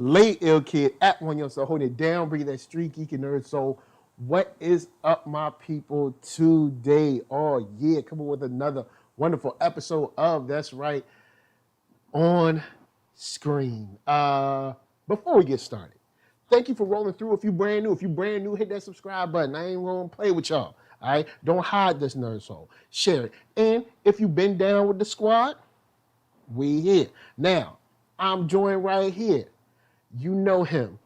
Late Ill Kid at OneYoungsta, holding it down, bringing that StreetGeek and NERDSoul. What is up, my people, today? Oh, yeah, coming with another wonderful episode of That's Right on Screen. Before we get started, thank you for rolling through. If you're brand new, hit that subscribe button. I ain't gonna play with y'all. All right, don't hide this NERDSoul. Share it. And if you've been down with the squad, we here. Now, I'm joined right here. You know him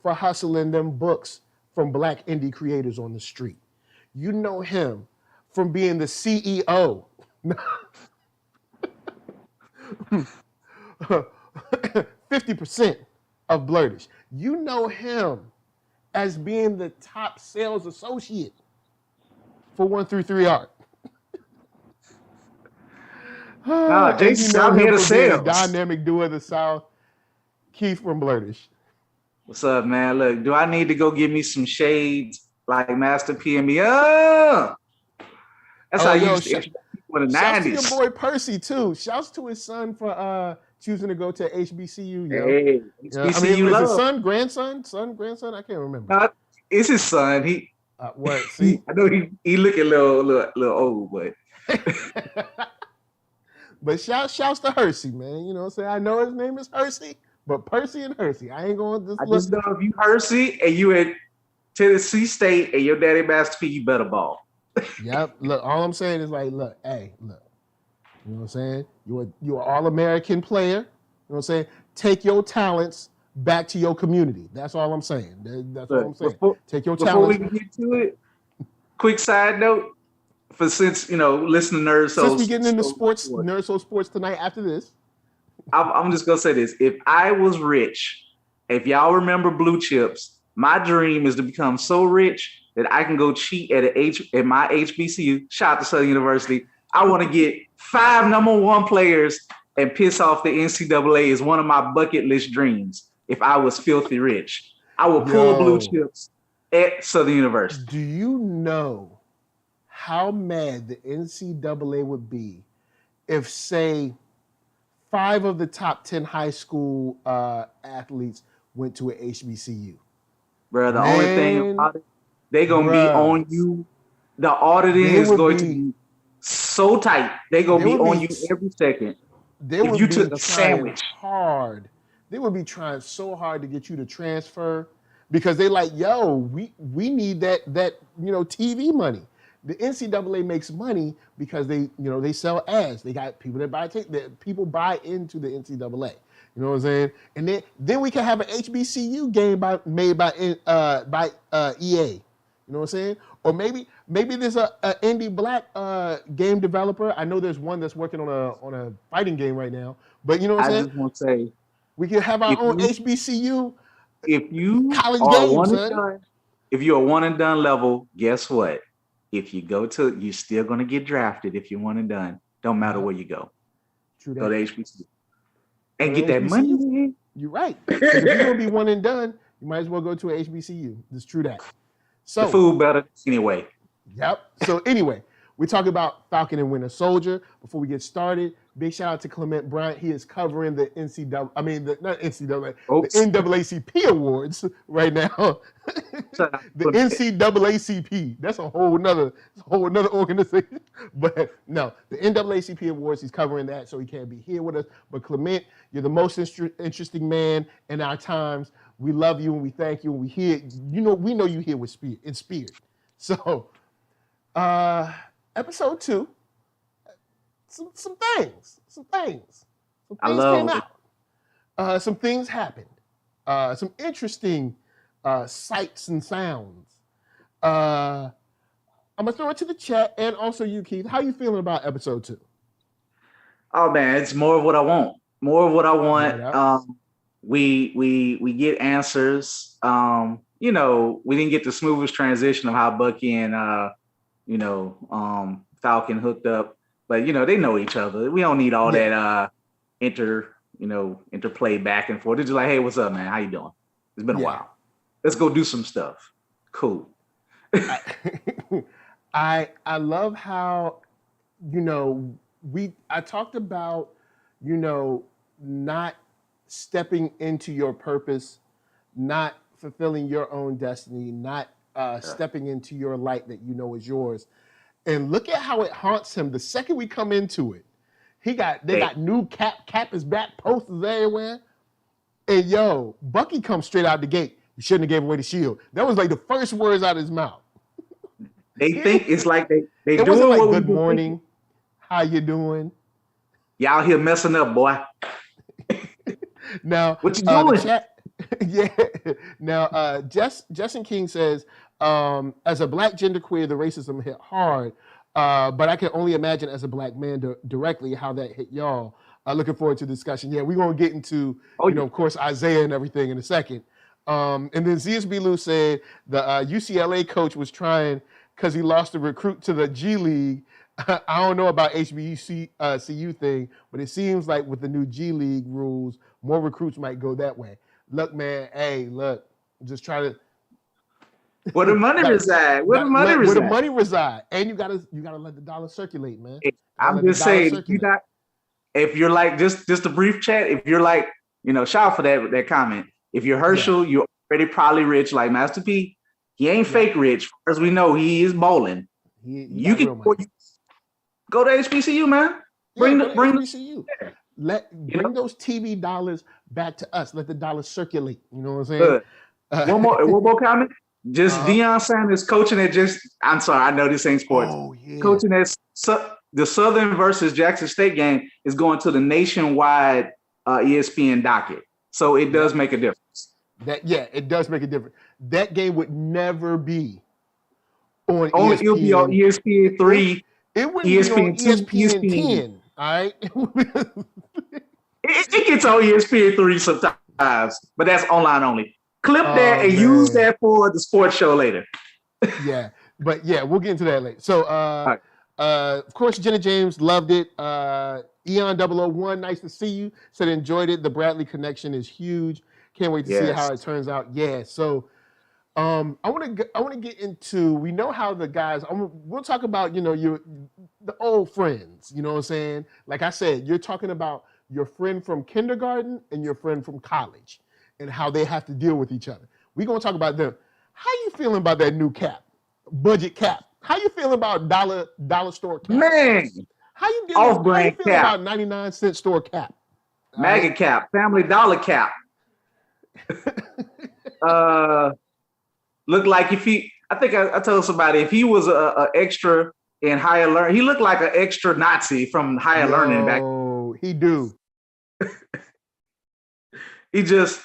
for hustling them books from black indie creators on the street. You know him from being the CEO 50% of Blurtish. You know him as being the top sales associate for 1-3 Art. Nah, And you know I'm him here to for being the sales. dynamic duo of the South, Keith from Blurtish. What's up, man? Look, do I need to go get me some shades like Master P and me? That's how you used to introduce people in the 90s. Shouts to your boy Percy, too. Shouts to his son for choosing to go to HBCU, yo. Hey, HBCU is love. his son, grandson? I can't remember. It's his son. What? See? I know he looking a little old, but... But shouts to Hersey, man. You know what I'm saying? I know his name is Hersey, but Percy and Hersey. I ain't going to just know if you Hersey and you at Tennessee State and your daddy Master P, you better ball. Yep. Look, all I'm saying is look. You know what I'm saying? You're an all-American player. You know what I'm saying? Take your talents back to your community. That's all I'm saying. That's what I'm saying. Take your talents. Before we get to it, quick side note, since listen to NERDSoul. Since we getting into sports, NERDSoul sports tonight after this. I'm just gonna say this. If I was rich, if y'all remember Blue Chips, my dream is to become so rich that I can go cheat at my HBCU, shout out to Southern University. I want to get 5 number 1 players and piss off the NCAA is one of my bucket list dreams. If I was filthy rich, I would pull Blue Chips at Southern University. Do you know how mad the NCAA would be if, say, 5 of the top 10 high school athletes went to an HBCU? Bro, the only thing about it, they're going to be on you. The auditing is going to be so tight. They're going to be on you every second. If you took a sandwich. They would be trying so hard to get you to transfer because they like, yo, we need that TV money. The NCAA makes money because they sell ads. They got people that buy people buy into the NCAA. You know what I'm saying? And then we can have an HBCU game made by EA. You know what I'm saying? Or maybe there's a indie black game developer. I know there's one that's working on a fighting game right now. But you know what I'm saying? I just want to say we can have our own HBCU. If you college are game, one and done, if you're a one and done level, guess what? If you go to, you're still gonna get drafted. If you're one and done, don't matter where you go. True that. Go to HBCU and get that money. You're right. If you're gonna be one and done, you might as well go to an HBCU. It's true that. So the food better anyway. Yep. So anyway, we talk about Falcon and Winter Soldier. Before we get started, big shout out to Clement Bryant. He is covering the NAACP awards right now. The NCAACP. That's a whole nother organization. But no, the NAACP awards. He's covering that, so he can't be here with us. But Clement, you're the most interesting man in our times. We love you and we thank you and we know you here with spirit. So, episode 2. Some things came out. Some things happened. Some interesting sights and sounds. I'm gonna throw it to the chat and also you, Keith. How you feeling about episode 2? Oh man, it's more of what I want. We get answers. We didn't get the smoothest transition of how Bucky and Falcon hooked up, but they know each other. We don't need all that interplay back and forth. They're just like, hey, what's up, man? How you doing? It's been a while. Let's go do some stuff. Cool. I love how I talked about not stepping into your purpose, not fulfilling your own destiny, not stepping into your light that you know is yours. And look at how it haunts him. The second we come into it, they got new Cap is back posters everywhere. And yo, Bucky comes straight out the gate. You shouldn't have gave away the shield. That was like the first words out of his mouth. They think it's like they it doing wasn't like what good we morning, thinking. how you doing? Y'all here messing up, boy. Now, what you doing? The chat, yeah. Now, Justin King says, as a black genderqueer, the racism hit hard, but I can only imagine as a black man directly how that hit y'all. Looking forward to the discussion. Yeah, we're gonna get into, of course, Isaiah and everything in a second. And then ZSB Lou said the UCLA coach was trying because he lost a recruit to the G League. I don't know about HBCU thing, but it seems like with the new G League rules, more recruits might go that way. Look, man, just try to. Where the money reside? Where the money reside? And you gotta let the dollar circulate, man. I'm just saying, if you're like just a brief chat, if you're like, shout out for that comment. If you're Herschel, you're already probably rich like Master P. He ain't fake rich, as we know. He is bowling. You can go to HBCU, man. Bring HBCU. Bring those TV dollars back to us. Let the dollars circulate. You know what I'm saying? One more comment. Just Deion Sanders coaching at I'm sorry, I know this ain't sports. Oh, yeah. Coaching at the Southern versus Jackson State game is going to the nationwide ESPN docket. So it does make a difference. It does make a difference. That game would never be on ESPN. It'll be on ESPN 3. It would be on ESPN 10. All right. it gets on ESPN 3 sometimes, but that's online only. Clip that and use that for the sports show later. But we'll get into that later. So, of course, Jenna James loved it. Eon 001, nice to see you. Said enjoyed it. The Bradley connection is huge. Can't wait to see how it turns out. Yeah. So, I want to get into. We know how the guys. We'll talk about the old friends. You know what I'm saying? Like I said, you're talking about your friend from kindergarten and your friend from college, and how they have to deal with each other. We're gonna talk about them. How you feeling about that new Cap, budget Cap? How you feeling about dollar store Cap? Man, how you feeling about 99-cent store Cap? Maggot Cap, Family Dollar Cap. Looked like I think I told somebody if he was a extra in Higher Learning, he looked like an extra Nazi from Higher Learning back. Oh, he do. He just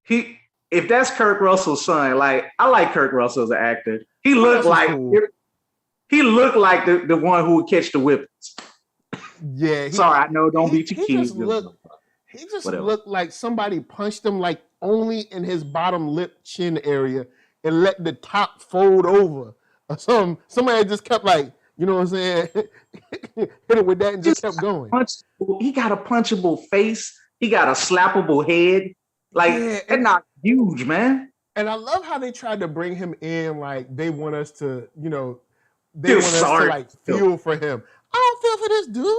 if that's Kurt Russell's son, I like Kurt Russell as an actor. He looked like the one who would catch the whippets. Yeah. Sorry, I know. Don't beat your kids. He just looked like somebody punched him only in his bottom lip chin area and let the top fold over. Or somebody just kept you know what I'm saying? Hit it with that and just kept going. He got a punchable face. He got a slappable head. They're not huge, man. And I love how they tried to bring him in they want us to, feel for him. I don't feel for this dude.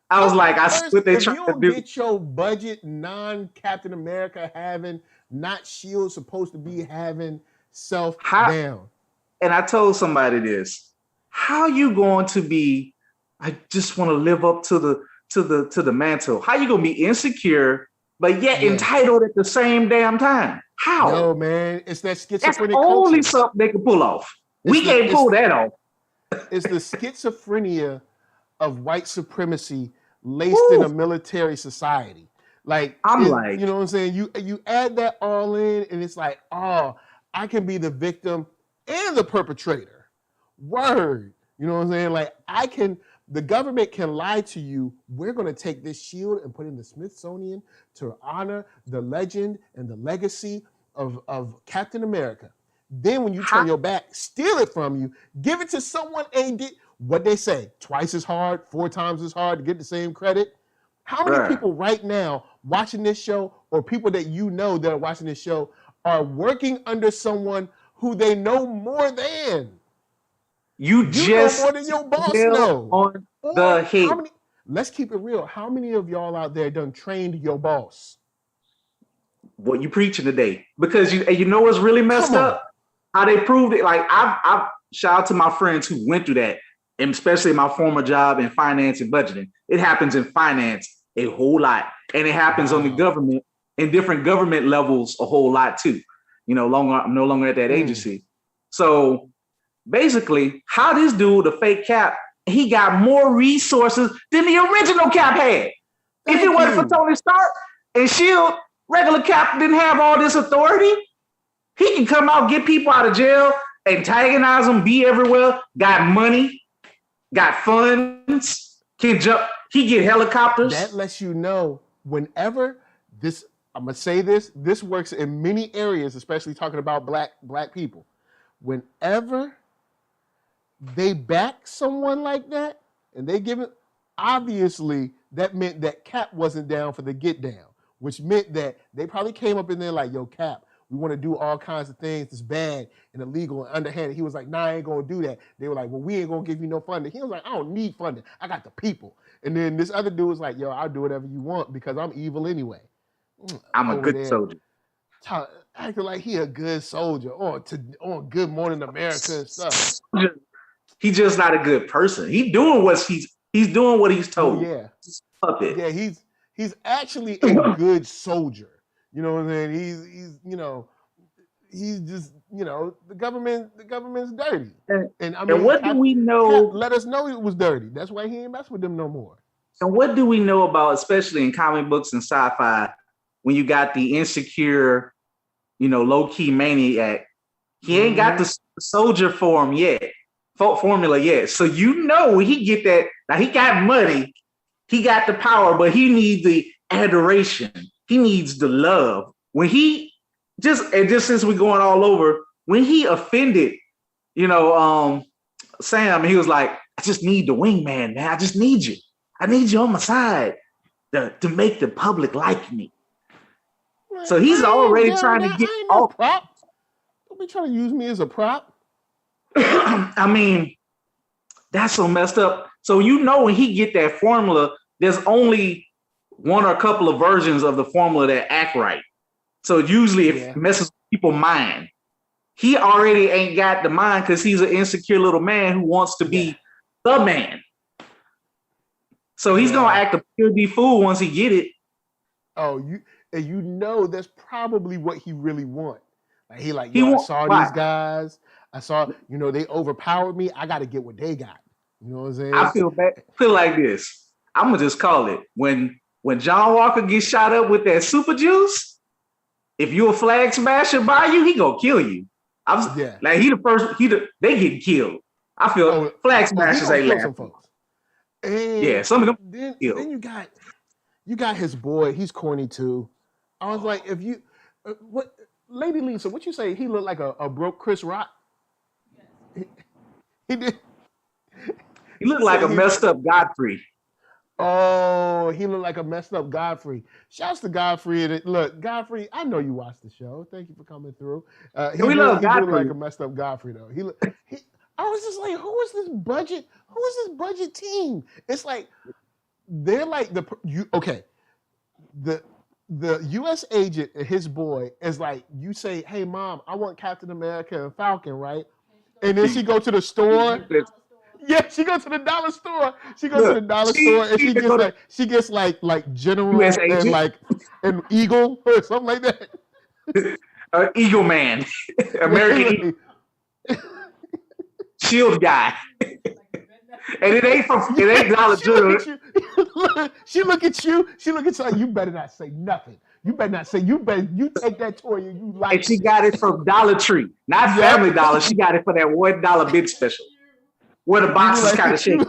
I was I see what they trying to do. Get your budget non-Captain America having, not S.H.I.E.L.D. supposed to be having self down. And I told somebody this. How you going to be, I just want to live up to the mantle. How you gonna be insecure, but yet entitled at the same damn time? How? No, man, it's that schizophrenic. That's only something they can pull off. We can't pull that off. It's the schizophrenia of white supremacy laced in a military society. You know what I'm saying? You add that all in, and it's I can be the victim and the perpetrator. Word. You know what I'm saying? The government can lie to you. We're going to take this shield and put it in the Smithsonian to honor the legend and the legacy of Captain America. Then when you turn your back, steal it from you, give it to someone and get what they say, twice as hard, 4 times as hard to get the same credit. How many people right now watching this show, or people that that are watching this show, are working under someone who they know more than? You just know more than your boss know. On the head. let's keep it real. How many of y'all out there done trained your boss? What you preaching today? Because you know what's really messed up? How they proved it. Like I've shout out to my friends who went through that, and especially my former job in finance and budgeting. It happens in finance a whole lot, and it happens on the government in different government levels a whole lot too. I'm no longer at that agency. So basically, how this dude, the fake Cap, he got more resources than the original Cap had. If it wasn't for Tony Stark and Shield, regular Cap didn't have all this authority. He can come out, get people out of jail, antagonize them, be everywhere, got money, got funds, can jump, he get helicopters. That lets you know whenever this, I'm gonna say this works in many areas, especially talking about black people. Whenever they back someone like that and they give it, obviously that meant that Cap wasn't down for the get down, which meant that they probably came up in there like, yo, Cap, we want to do all kinds of things that's bad and illegal and underhanded. He was like, nah, I ain't going to do that. They were like, well, we ain't going to give you no funding. He was like, I don't need funding. I got the people. And then this other dude was like, yo, I'll do whatever you want because I'm evil anyway. I'm a good soldier. Acting like he a good soldier or Good Morning America and stuff. He's just not a good person. He's doing what he's told. Yeah. Puppet. Yeah, he's actually a good soldier. You know what I'm saying? He's just, the government's dirty. And I mean, what do we know? Let us know it was dirty. That's why he ain't mess with them no more. And what do we know about, especially in comic books and sci-fi, when you got the insecure, low-key maniac? He ain't got the soldier formula yet. So when he get that, now he got money, he got the power, but he needs the adoration. He needs the love. When he just since we're going all over, when he offended, Sam, he was like, I just need the wingman, man. I just need you. I need you on my side to make the public like me. So he's already trying to get off. Prop. Don't be trying to use me as a prop. I mean, that's so messed up. So when he get that formula, there's only one or a couple of versions of the formula that act right. So usually it messes with people's mind. He already ain't got the mind because he's an insecure little man who wants to be the man. So he's gonna act a pure fool once he get it. Oh, that's probably what he really want. Like I saw these guys. I saw, they overpowered me. I got to get what they got. You know what I'm saying? I feel bad. Feel like this. I'm gonna just call it when John Walker gets shot up with that super juice. If you a flag smasher by you, he gonna kill you. Like he the first. They getting killed. I feel flag smashers ain't laughing. And some of them. Then you got his boy. He's corny too. I was like, if you, what, Lady Lisa, what you say? He looked like a broke Chris Rock. He did. He looked like a messed up Godfrey. Oh, he looked like a messed up Godfrey. Shouts to Godfrey. Look, Godfrey, I know you watched the show. Thank you for coming through. He looked like a messed up Godfrey though. I was just like, who is this budget? Who is this budget team? It's like they're like the U.S. agent and his boy is like, you say, hey mom, I want Captain America and Falcon, right? And then she go to the store. Yeah, she goes to the dollar store. She goes to the dollar store and she gets like General and like an Eagle or something like that. Eagle Man, American Shield guy. And it ain't Dollar General. She look at you. You better not say nothing. You take that toy and you like. And she got it from Dollar Tree, not Family Dollar. She got it for that $1 bid special, where the box is kind of shaky.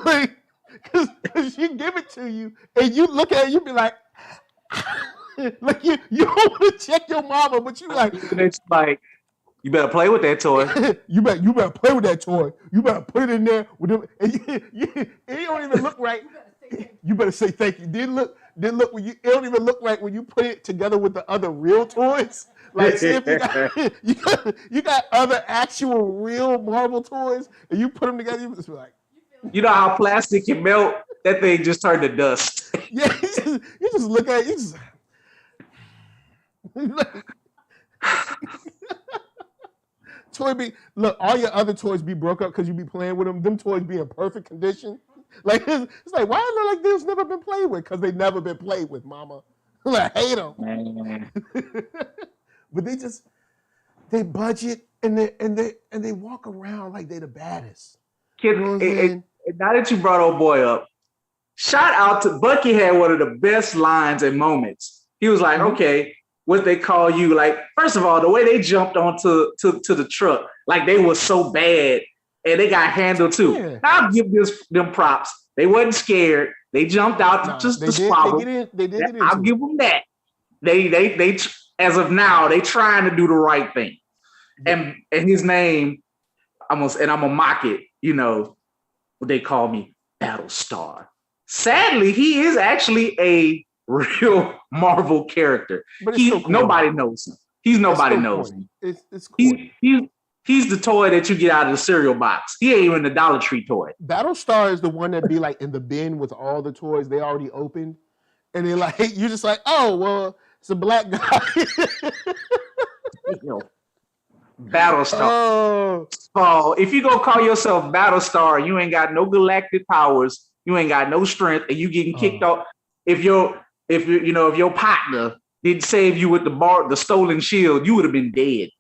Because she give it to you and you look at it, you be like, like you don't want to check your mama, but you like. It's like, you better play with that toy. you better play with that toy. You better put it in there with them. And it don't even look right. You better say thank you. It don't even look right when you put it together with the other real toys. Like, see if you got other actual real Marvel toys, and you put them together. You just be like, you know how plastic can melt That thing just turned to dust. Yeah, you just look at it. Toy be look, all your other toys be broke up because you be playing with them. Them toys be in perfect condition. Like it's like, why are they like this? Never been played with? Because they never been played with, mama. I hate them. But they budget and they walk around like they the baddest. Kid, you know what I'm saying? Now that you brought old boy up, shout out to Bucky. Had one of the best lines and moments. He was like, okay, what they call you? Like, first of all, the way they jumped onto to the truck, like they were so bad and they got handled too. Yeah. I'll give them props. They wasn't scared. They jumped out just to squabble. I'll give them that. They as of now, they trying to do the right thing. And his name, I'm gonna mock it, you know, what they call me, Battlestar. Sadly, he is actually a real Marvel character. But nobody knows him. Nobody knows him. It's cool. He's the toy that you get out of the cereal box. He ain't even the Dollar Tree toy. Battlestar is the one that be like in the bin with all the toys they already opened. And they're like, you're just like, oh, well, it's a black guy. Battlestar. Oh. So if you go call yourself Battlestar, you ain't got no galactic powers, you ain't got no strength, and you getting kicked off. If your partner didn't save you with the stolen shield, you would have been dead.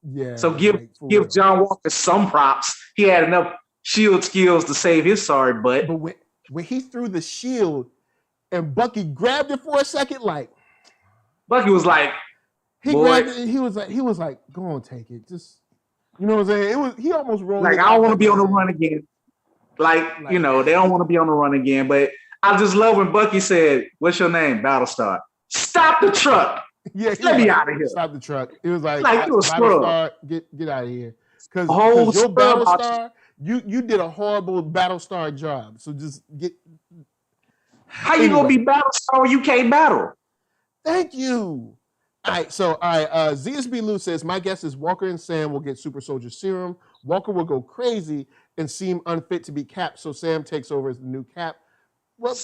Yeah. So give John Walker some props. He had enough shield skills to save his sorry butt. But when he threw the shield and Bucky grabbed it for a second, like Bucky was like, grabbed it and he was like, go on, take it. Just, you know what I'm saying? He almost rolled. Like, I don't want to be on the run again. Like, they don't want to be on the run again. But I just love when Bucky said, what's your name? Battlestar. Stop the truck. Yeah, let me out of here. Stop the truck. It was like you a Battlestar, get out of here. Because your Battlestar, you did a horrible Battlestar job. So just get. How you gonna be Battlestar when you can't battle? Thank you. All right, ZSB Lou says, my guess is Walker and Sam will get super soldier serum. Walker will go crazy and seem unfit to be Cap, so Sam takes over as the new Cap. Well,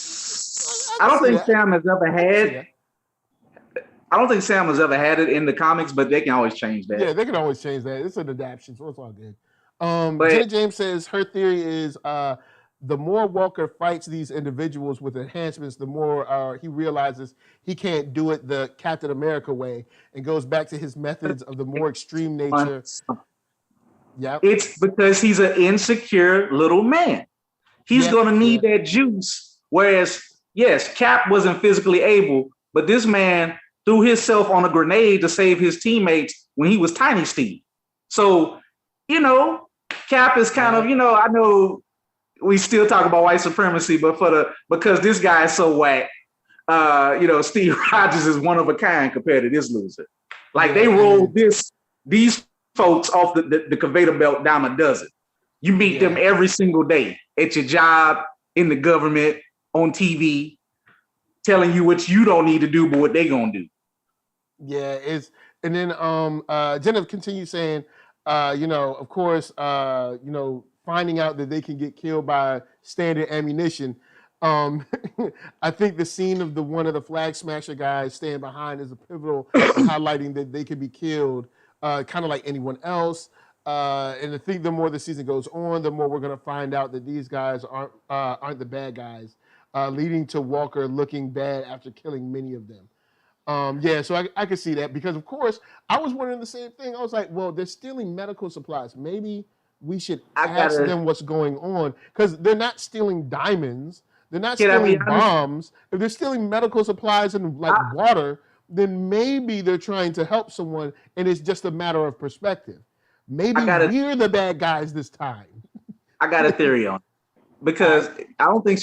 I don't think Sam has ever had. I don't think Sam has ever had it in the comics, but they can always change that. Yeah, they can always change that. It's an adaptation, so it's all good. Jenna James says her theory is the more Walker fights these individuals with enhancements, the more he realizes he can't do it the Captain America way and goes back to his methods of the more extreme nature. Yeah, it's because he's an insecure little man. He's going to need that juice. Whereas, yes, Cap wasn't physically able, but this man threw himself on a grenade to save his teammates when he was Tiny Steve. So, Cap is kind of, I know we still talk about white supremacy, but because this guy is so whack, Steve Rogers is one of a kind compared to this loser. Like they rolled these folks off the conveyor belt down a dozen. You meet them every single day at your job, in the government, on TV, telling you what you don't need to do, but what they gonna do. Yeah, and then Jenna continues saying, of course, finding out that they can get killed by standard ammunition. I think the scene of one of the Flag Smasher guys staying behind is a pivotal highlighting that they can be killed, kind of like anyone else. And I think the more the season goes on, the more we're going to find out that these guys aren't the bad guys, leading to Walker looking bad after killing many of them. So I could see that because, of course, I was wondering the same thing. I was like, well, they're stealing medical supplies. Maybe we should ask them what's going on because they're not stealing diamonds. They're not stealing bombs. If they're stealing medical supplies and water, then maybe they're trying to help someone, and it's just a matter of perspective. Maybe we're the bad guys this time. I got a theory on it because I don't think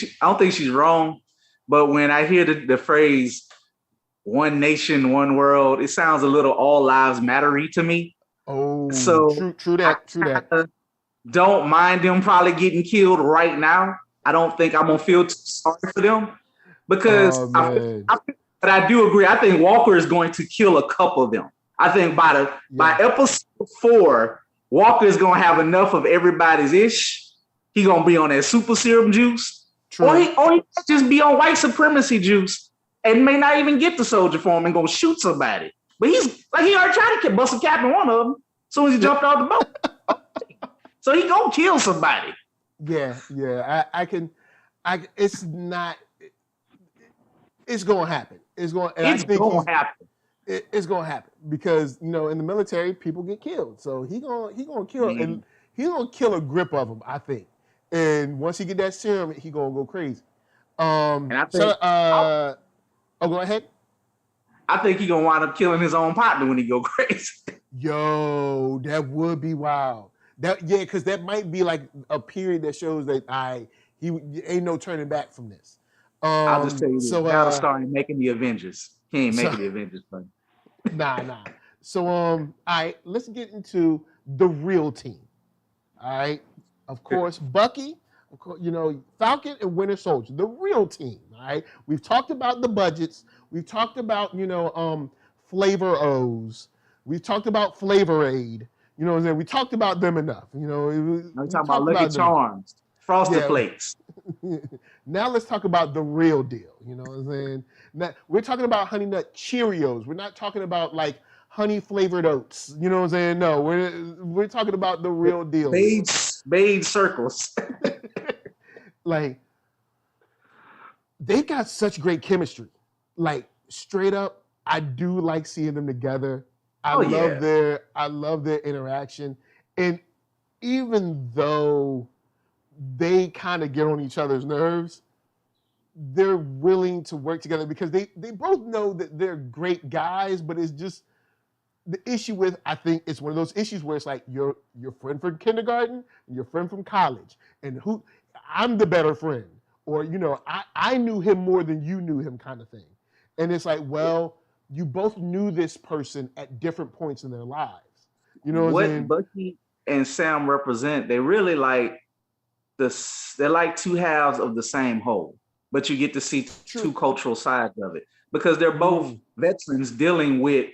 she's wrong, but when I hear the phrase "one nation, one world," it sounds a little all lives matter-y to me. Oh, so true that. Don't mind them probably getting killed right now. I don't think I'm gonna feel too sorry for them because but I do agree. I think Walker is going to kill a couple of them. I think by episode 4, Walker is gonna have enough of everybody's ish. He gonna be on that super serum juice, True. Or he just be on white supremacy juice and may not even get the soldier form and go shoot somebody. But he's like, he already tried to bust a cap in one of them as soon as he jumped off the boat. So he gonna kill somebody. Yeah. It's gonna happen. It's gonna happen. It's gonna happen because in the military people get killed. So he gonna kill and he gonna kill a grip of them, I think. And once he get that serum, he gonna go crazy. And I think, go ahead. I think he gonna wind up killing his own partner when he go crazy. Yo, that would be wild. Because that might be like a period that shows that he ain't no turning back from this. I'll just tell you this. Gotta start making the Avengers. He ain't making the Avengers, but nah. So all right, let's get into the real team. All right. Of course, Bucky, Falcon and Winter Soldier, the real team. All right. We've talked about the budgets. We've talked about, Flavor O's. We've talked about Flavor Aid. You know what I'm saying? We talked about them enough. I'm talking about Lucky Charms, Frosted Flakes. Now let's talk about the real deal. You know what I'm saying? Now, we're talking about Honey Nut Cheerios. We're not talking about like honey flavored oats. You know what I'm saying? No, we're talking about the real deal. Beige circles. Like, they've got such great chemistry. Like, straight up, I do like seeing them together. I love their interaction. And even though they kind of get on each other's nerves, they're willing to work together because they both know that they're great guys, but it's just the issue with, I think it's one of those issues where it's like your friend from kindergarten and your friend from college, and I'm the better friend, or I knew him more than you knew him, kind of thing. And it's like, well, you both knew this person at different points in their lives. You know what Bucky and Sam represent, they really like they're like two halves of the same whole, but you get to see two cultural sides of it because they're both veterans dealing with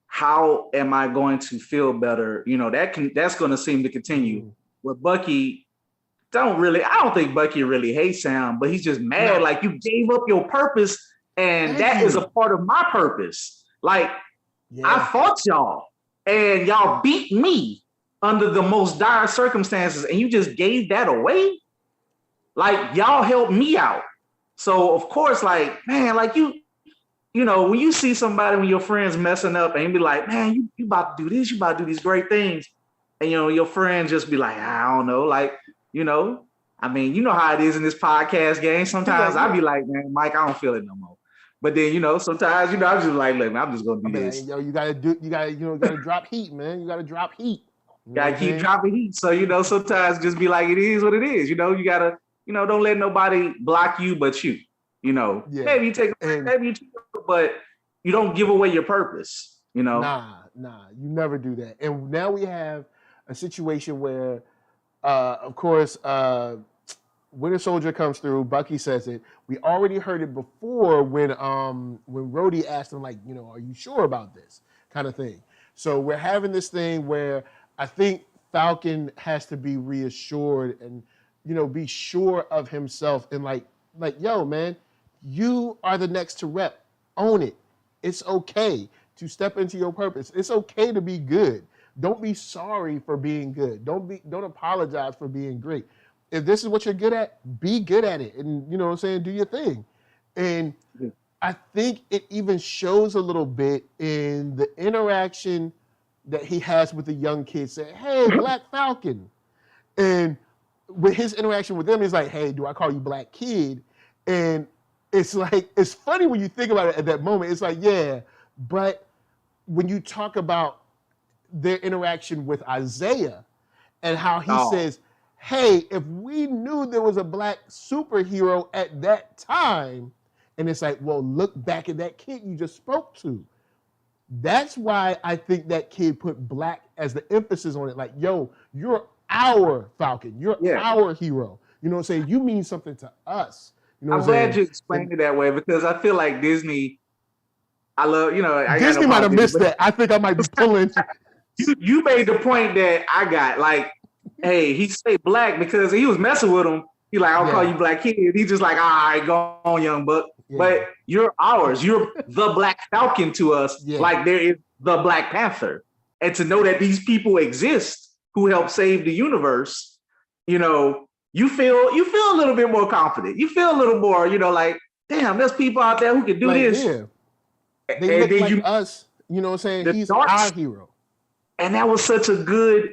how am I going to feel better? That's going to seem to continue. With Bucky, I don't think Bucky really hates Sam, but he's just mad. Like, you gave up your purpose, and that is a part of my purpose. Like, I fought y'all, and y'all beat me under the most dire circumstances, and you just gave that away? Like, y'all helped me out. So, of course, like, man, like when you see somebody, when your friend's messing up, and you be like, man, you about to do this, you about to do these great things, and your friend just be like, I don't know, like, I mean, you know how it is in this podcast game. Sometimes I be like, man, Mike, I don't feel it no more. But then, sometimes, I'm just like, look, man, I'm just gonna do this. You gotta drop heat, man. You gotta drop heat. You gotta keep dropping heat. So, sometimes just be like, it is what it is. You gotta, don't let nobody block you but you. Maybe you take but you don't give away your purpose, Nah, you never do that. And now we have a situation where, of course, Winter Soldier comes through. Bucky says it. We already heard it before when Rhodey asked him, like, are you sure about this kind of thing? So we're having this thing where I think Falcon has to be reassured and, be sure of himself and like, yo, man, you are the next to rep. Own it. It's okay to step into your purpose. It's okay to be good. Don't be sorry for being good. Don't apologize for being great. If this is what you're good at, be good at it. And do your thing. And I think it even shows a little bit in the interaction that he has with the young kids. Say, hey, Black Falcon. And with his interaction with them, he's like, hey, do I call you Black Kid? And it's like, it's funny when you think about it at that moment. It's like, yeah, but when you talk about their interaction with Isaiah and how he says, hey, if we knew there was a Black superhero at that time, and it's like, well, look back at that kid you just spoke to. That's why I think that kid put Black as the emphasis on it. Like, yo, you're our Falcon. You're our hero. You know what I'm saying? You mean something to us. I'm glad you explained it that way because I feel like Disney, I love, Disney might have missed that. I think I might be pulling. You made the point that I got. Like, hey, he stayed Black because he was messing with him. He like, I'll call you Black Kid. He's just like, all right, go on, young buck. Yeah. But you're ours. You're the Black Falcon to us, like there is the Black Panther. And to know that these people exist who help save the universe, you know, you feel a little bit more confident. You feel a little more, you know, like, damn, there's people out there who can do this. Yeah. They look like us, you know what I'm saying? He's our hero. And that was such a good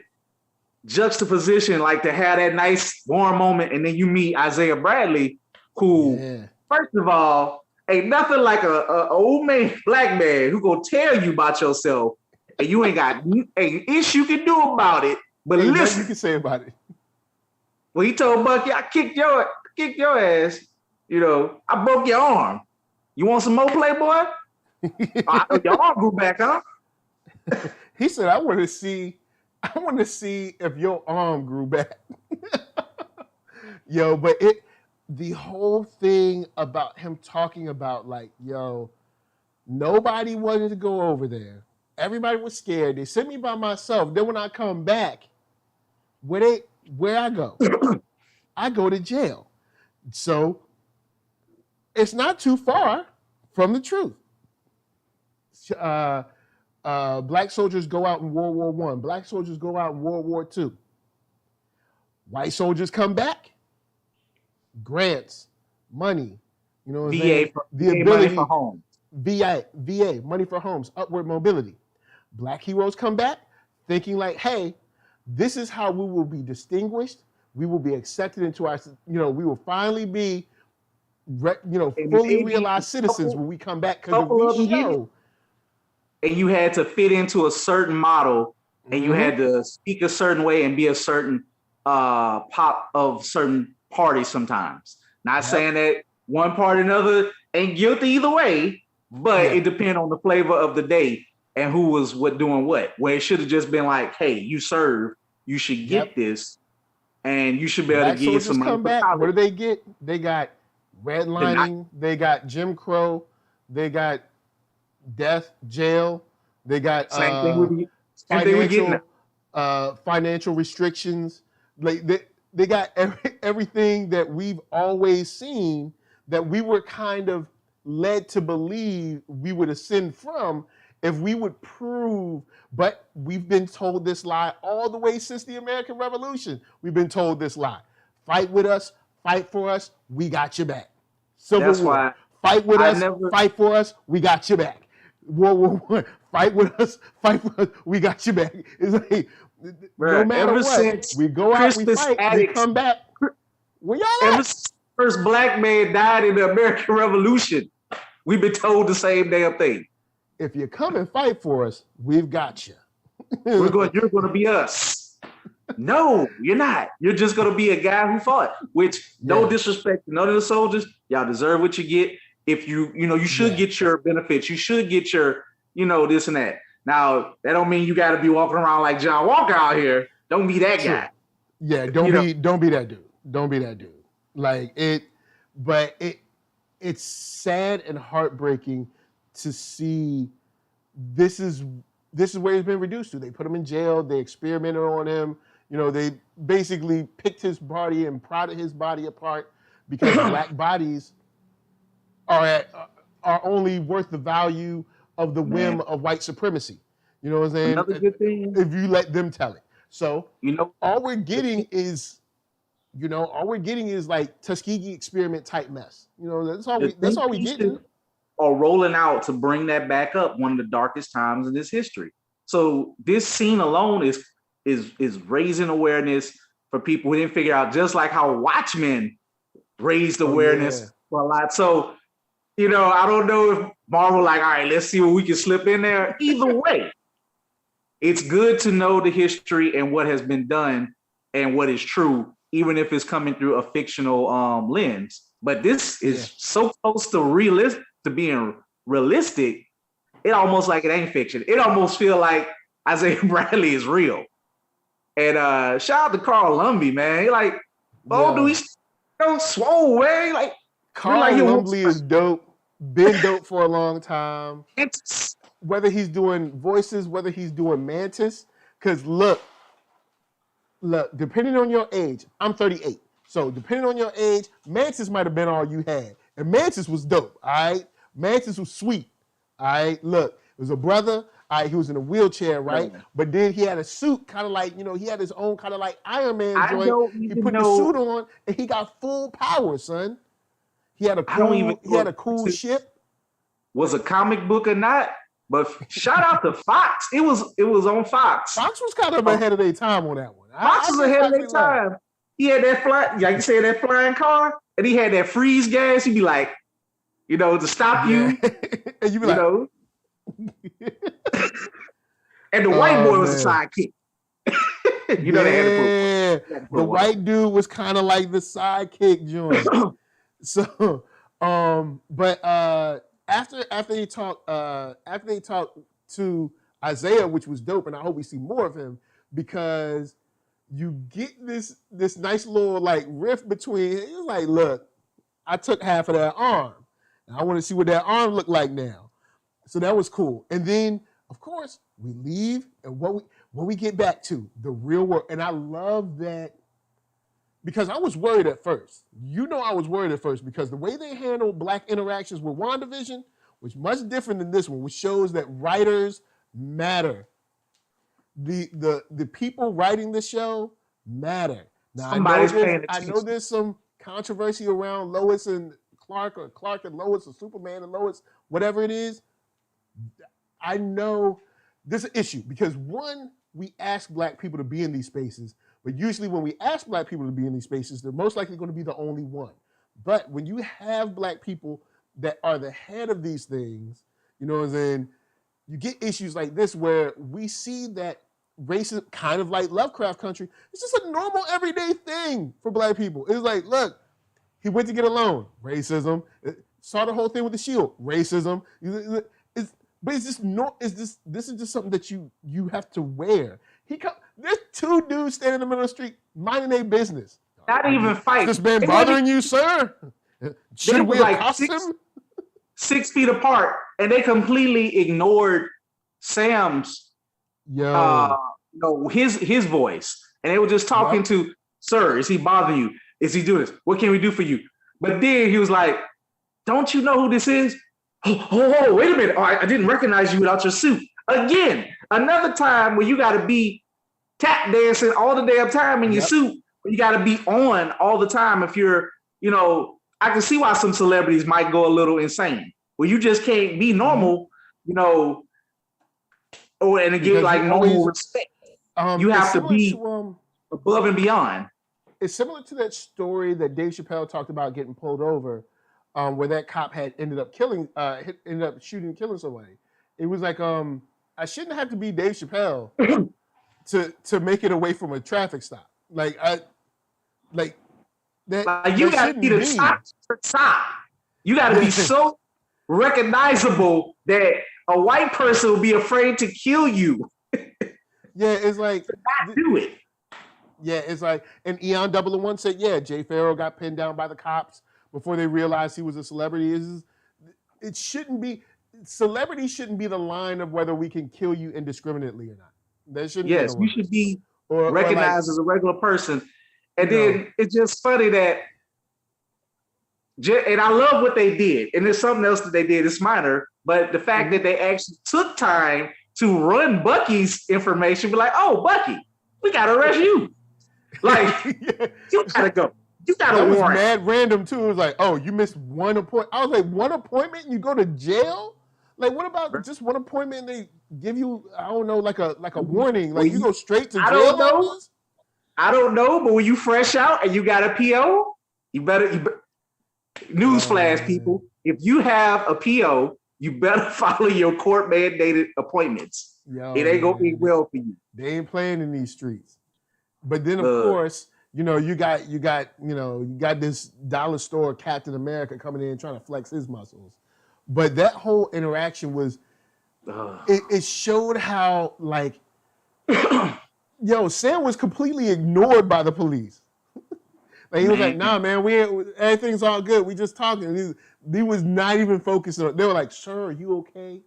juxtaposition, like to have that nice warm moment, and then you meet Isaiah Bradley, who, first of all, ain't nothing like a old man, Black man who gonna tell you about yourself, and you ain't got an ish you can do about it. But listen, you can say about it. Well, he told Bucky, I kicked your ass. You know, I broke your arm. You want some more, Playboy? Your arm grew back, huh? He said, I want to see if your arm grew back. Yo, but the whole thing about him talking about like, yo, nobody wanted to go over there. Everybody was scared. They sent me by myself. Then when I come back, where I go? I go to jail. So it's not too far from the truth. Black soldiers go out in World War I. Black soldiers go out in World War II. White soldiers come back. Grants, money, you know what I'm saying? The ability money for homes. VA, money for homes, upward mobility. Black heroes come back thinking like, hey, this is how we will be distinguished. We will be accepted into our, you know, we will finally be, fully realized citizens when we come back. Because we show. And you had to fit into a certain model, and you had to speak a certain way and be a certain pop of certain parties sometimes. Not saying that one party or another ain't guilty either way, but it depends on the flavor of the day and who was doing what. Where it should have just been like, hey, you serve, you should get this, and you should be able to give some money. Come back. What do they get? They got redlining, they got Jim Crow, they got death, jail, they got financial restrictions. Like they got everything that we've always seen that we were kind of led to believe we would ascend from if we would prove, but we've been told this lie all the way since the American Revolution. We've been told this lie. Fight with us, fight for us, we got your back. Civil War. Fight with us, fight for us, we got your back. World War I, fight with us, fight for us, we got your back. It's like, no matter what, we go out, we fight, we come back. Where y'all at? Ever since the first Black man died in the American Revolution, we've been told the same damn thing. If you come and fight for us, we've got you. You're going to be us. No, you're not. You're just going to be a guy who fought. Which, no disrespect to none of the soldiers, y'all deserve what you get. If you should get your benefits. You should get your, this and that. Now, that don't mean you got to be walking around like John Walker out here. Don't be that guy. Yeah, don't be that dude. Don't be that dude. Like it's sad and heartbreaking to see this is where he's been reduced to. They put him in jail. They experimented on him. They basically picked his body and prodded his body apart because Black bodies are only worth the value of the whim of white supremacy. You know what I'm saying? Another good thing, if you let them tell it. So all we're getting is like Tuskegee experiment type mess. That's all we get. Or rolling out to bring that back up, one of the darkest times in this history. So this scene alone is raising awareness for people who didn't figure out, just like how Watchmen raised awareness for a lot. So, I don't know if Marvel like, all right, let's see what we can slip in there. Either way, it's good to know the history and what has been done and what is true, even if it's coming through a fictional lens. But this is so close to being realistic, it almost like it ain't fiction. It almost feel like Isaiah Bradley is real. And shout out to Carl Lumbly, man. He like, do we swole way? Like Carl Lumbly is dope. Been dope for a long time. Whether he's doing voices, whether he's doing Mantis, because look, depending on your age, I'm 38. So depending on your age, Mantis might have been all you had. And Mantis was dope, all right? Mantis was sweet, all right? Look, it was a brother, all right, he was in a wheelchair, right? But then he had a suit, kind of like, he had his own kind of like Iron Man I joint. don't He even put the know. suit on, and he got full power, son. He had a I don't even cool, know if this ship. was a comic book or not, but shout out to Fox. It was on Fox. Fox was kind of ahead of their time on that one. Fox was ahead of their time. He had that like you said, that flying car, and he had that freeze gas. He'd be like, to stop you. And you be like, and the white boy was a sidekick. They had to put the white dude was kind of like the sidekick joint. So, but after they talked to Isaiah, which was dope, and I hope we see more of him, because you get this nice little like riff between. He was like, "Look, I took half of that arm, and I want to see what that arm looked like now." So that was cool. And then, of course, we leave, and what we get back to the real world, and I love that. Because I was worried at first. I was worried at first because the way they handled Black interactions with WandaVision was much different than this one, which shows that writers matter. The people writing the show matter. Now, I know there's some controversy around Lois and Clark, or Clark and Lois, or Superman and Lois, whatever it is. I know there's an issue because, one, we ask Black people to be in these spaces, but usually when we ask Black people to be in these spaces, they're most likely going to be the only one. But when you have Black people that are the head of these things, then you get issues like this where we see that racism, kind of like Lovecraft Country, it's just a normal everyday thing for Black people. It's like, look, he went to get a loan, racism. Saw the whole thing with the shield, racism. But it's just this is just something that you have to wear. There's two dudes standing in the middle of the street minding their business. Not even fight. Has this been bothering you, sir? Should we accost him? 6 feet apart, and they completely ignored Sam's his voice. And they were just talking to, "Sir, is he bothering you? Is he doing this? What can we do for you?" But then he was like, "Don't you know who this is? Oh, wait a minute. Oh, I didn't recognize you without your suit." Again, another time where you got to be tap dancing all the damn time in your suit. You got to be on all the time. If you're, I can see why some celebrities might go a little insane. Well, you just can't be normal, and get like normal respect. You have to be above and beyond. It's similar to that story that Dave Chappelle talked about getting pulled over, where that cop had ended up shooting and killing somebody. It was like, I shouldn't have to be Dave Chappelle to make it away from a traffic stop. You got to be the top. You got to be so recognizable that a white person will be afraid to kill you. Yeah, it's like not do it. Yeah, it's like, and Eon 001 said, yeah, Jay Farrell got pinned down by the cops before they realized he was a celebrity. It shouldn't be. Celebrity shouldn't be the line of whether we can kill you indiscriminately or not. That shouldn't. Yes, you should be recognized as a regular person. And then it's just funny that, and I love what they did. And there's something else that they did. It's minor, but the fact that they actually took time to run Bucky's information, be like, "Oh, Bucky, we gotta arrest you. Like, you gotta go. You got a warrant." Was mad random too. It was like, "Oh, you missed one appointment." I was like, "One appointment and you go to jail?" Like, what about just one appointment? And they give you, I don't know, like a warning. Like, you go straight to jail. I don't know, but when you fresh out and you got a PO, you better newsflash, people. If you have a PO, you better follow your court mandated appointments. It ain't gonna be well for you. They ain't playing in these streets. But then, of course, you got this dollar store Captain America coming in trying to flex his muscles. But that whole interaction was, it showed how, like, Sam was completely ignored by the police. Like, he was like, "Nah, man, everything's all good. We just talking." He was not even focused on it. They were like, "Sir, are you okay?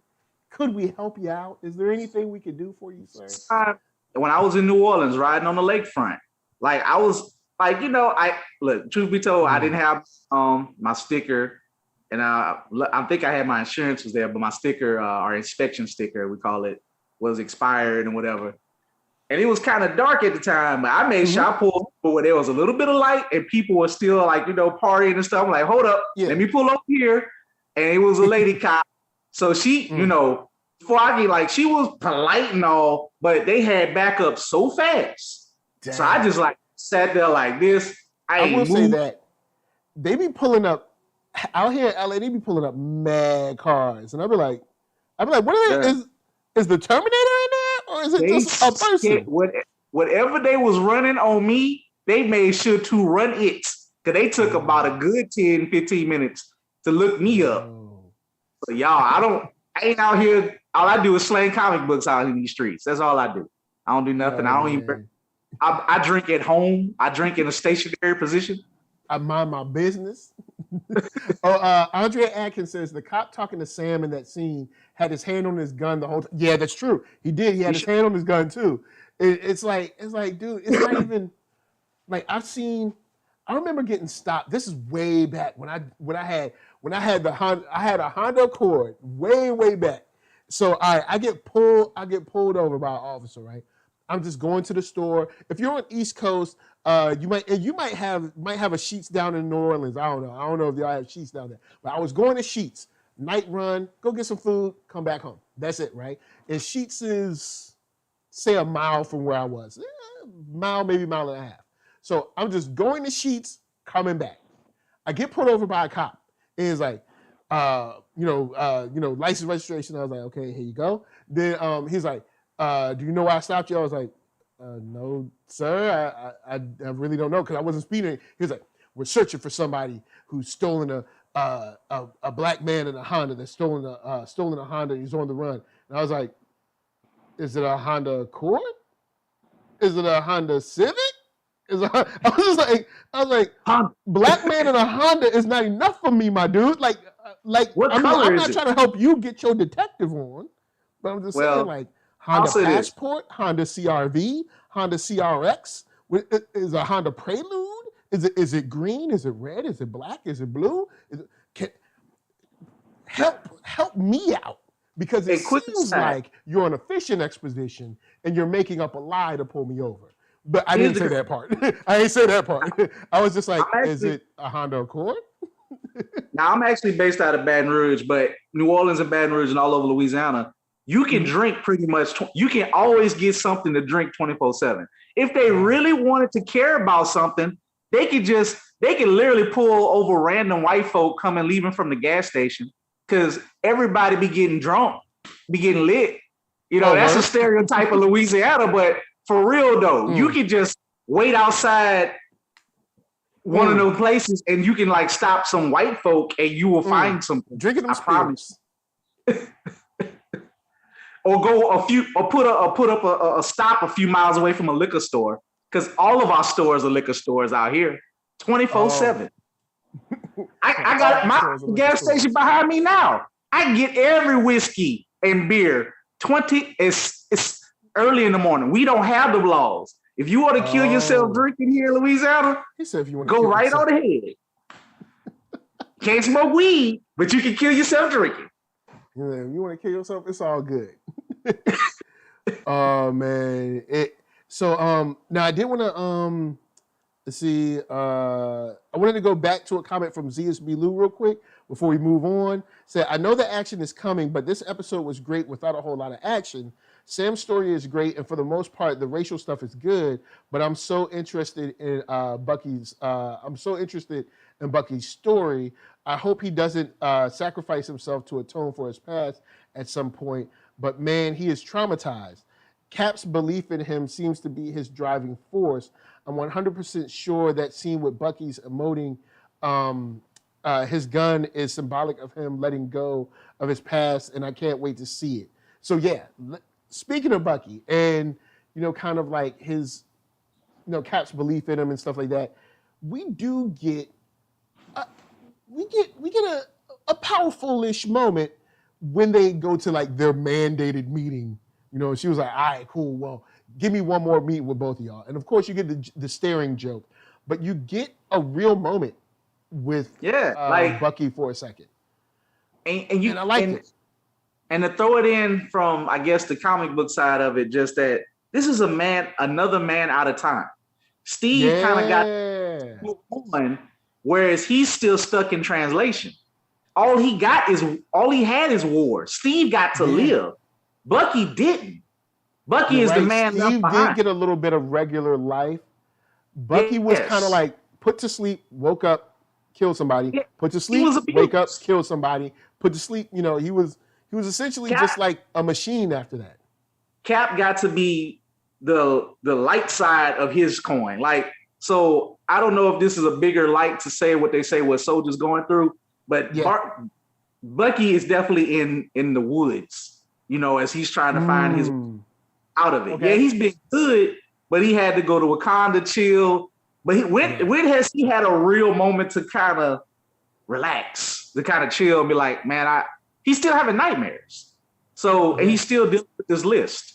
Could we help you out? Is there anything we could do for you, sir?" When I was in New Orleans riding on the lakefront, like, I was like, I look, truth be told, I didn't have my sticker, and I think I had my insurance was there, but my sticker, our inspection sticker, we call it, was expired and whatever. And it was kind of dark at the time, but I made sure I pulled where there was a little bit of light and people were still like, partying and stuff. I'm like, hold up, let me pull up here. And it was a lady cop. So she, before I get like, she was polite and all, but they had backup so fast. Damn. So I just like sat there like this. I will say that they be pulling up out here in LA, they be pulling up mad cars. And I'll be like, what are they? Is the Terminator in there? Or is it just a person? Whatever they was running on me, they made sure to run it. Because they took about a good 10, 15 minutes to look me up. So y'all, I ain't out here. All I do is slang comic books out in these streets. That's all I do. I don't do nothing. I don't even. I drink at home. I drink in a stationary position. I mind my business. Andrea Atkins says the cop talking to Sam in that scene had his hand on his gun the whole time. Yeah, that's true. He did. He had his hand on his gun too. It's like, dude, it's not even like I remember getting stopped. This is way back when I had a Honda Accord way back. So I get pulled over by an officer, right? I'm just going to the store. If you're on East Coast, you might have a Sheetz down in New Orleans. I don't know if y'all have Sheetz down there. But I was going to Sheetz, night run, go get some food, come back home. That's it, right? And Sheetz is, say, a mile from where I was. Mile, maybe mile and a half. So I'm just going to Sheetz, coming back. I get pulled over by a cop. And he's like, license registration. I was like, okay, here you go. Then he's like, do you know why I stopped you? I was like, no, sir. I really don't know because I wasn't speeding. He was like, we're searching for somebody who's stolen a black man in a Honda that's stolen a Honda. He's on the run. And I was like, is it a Honda Accord? Is it a Honda Civic? I was like, black man in a Honda is not enough for me, my dude. I'm not trying to help you get your detective on, but I'm just saying, like, Honda Passport, Honda CRV, Honda CRX. Is a Honda Prelude? Is it green? Is it red? Is it black? Is it blue? Help me out because it seems like you're on a fishing expedition and you're making up a lie to pull me over. But I didn't say that part. I didn't say that part. I was just like, is it a Honda Accord? Now, I'm actually based out of Baton Rouge, but New Orleans and Baton Rouge and all over Louisiana, you can drink pretty much. You can always get something to drink 24/7. If they really wanted to care about something, they can literally pull over random white folk coming leaving from the gas station because everybody be getting drunk, be getting lit. That's a stereotype of Louisiana, but for real though, you can just wait outside one of those places and you can like stop some white folk and you will find something. Drinking them spirits. Or put up a stop a few miles away from a liquor store because all of our stores are liquor stores out here, 24/7. I got my gas station behind me now. I get every whiskey and beer. It's early in the morning. We don't have the laws. If you want to kill yourself drinking here in Louisiana, he said if you want to go right on ahead. Can't smoke weed, but you can kill yourself drinking. Yeah, if you want to kill yourself, it's all good. Oh man. Now I did want to let's see. I wanted to go back to a comment from ZSB Lou real quick before we move on. Said, I know the action is coming, but this episode was great without a whole lot of action. Sam's story is great, and for the most part, the racial stuff is good. But I'm so interested in Bucky's. I'm so interested in Bucky's story. I hope he doesn't sacrifice himself to atone for his past at some point. But man, he is traumatized. Cap's belief in him seems to be his driving force. I'm 100% sure that scene with Bucky's emoting his gun is symbolic of him letting go of his past, and I can't wait to see it. So yeah, speaking of Bucky and, kind of like his, Cap's belief in him and stuff like that, we do get, we get a powerful-ish moment when they go to like their mandated meeting. She was like, all right, cool, well, give me one more meeting with both of y'all. And of course you get the staring joke. but you get a real moment with like Bucky for a second, and I liked it. And to throw it in from, I guess, the comic book side of it, just that this is another man out of time. Steve kind of got one, whereas he's still stuck in translation. All he had is war. Steve got to live. Bucky didn't. Bucky is the man Steve left behind. did get a little bit of regular life. Bucky was kind of like put to sleep, woke up, kill somebody. Yeah. Put to sleep, wake up, kill somebody. Put to sleep. You know, he was essentially just like a machine after that. Cap got to be the light side of his coin. Like, so I don't know if this is a bigger light to say what they say what soldiers going through, but Bucky is definitely in the woods, you know, as he's trying to find his out of it. Okay. Yeah, he's been good, but he had to go to Wakanda, chill. But when has he had a real moment to kind of relax, to kind of chill and be like, man, he's still having nightmares. So and he's still dealing with this list.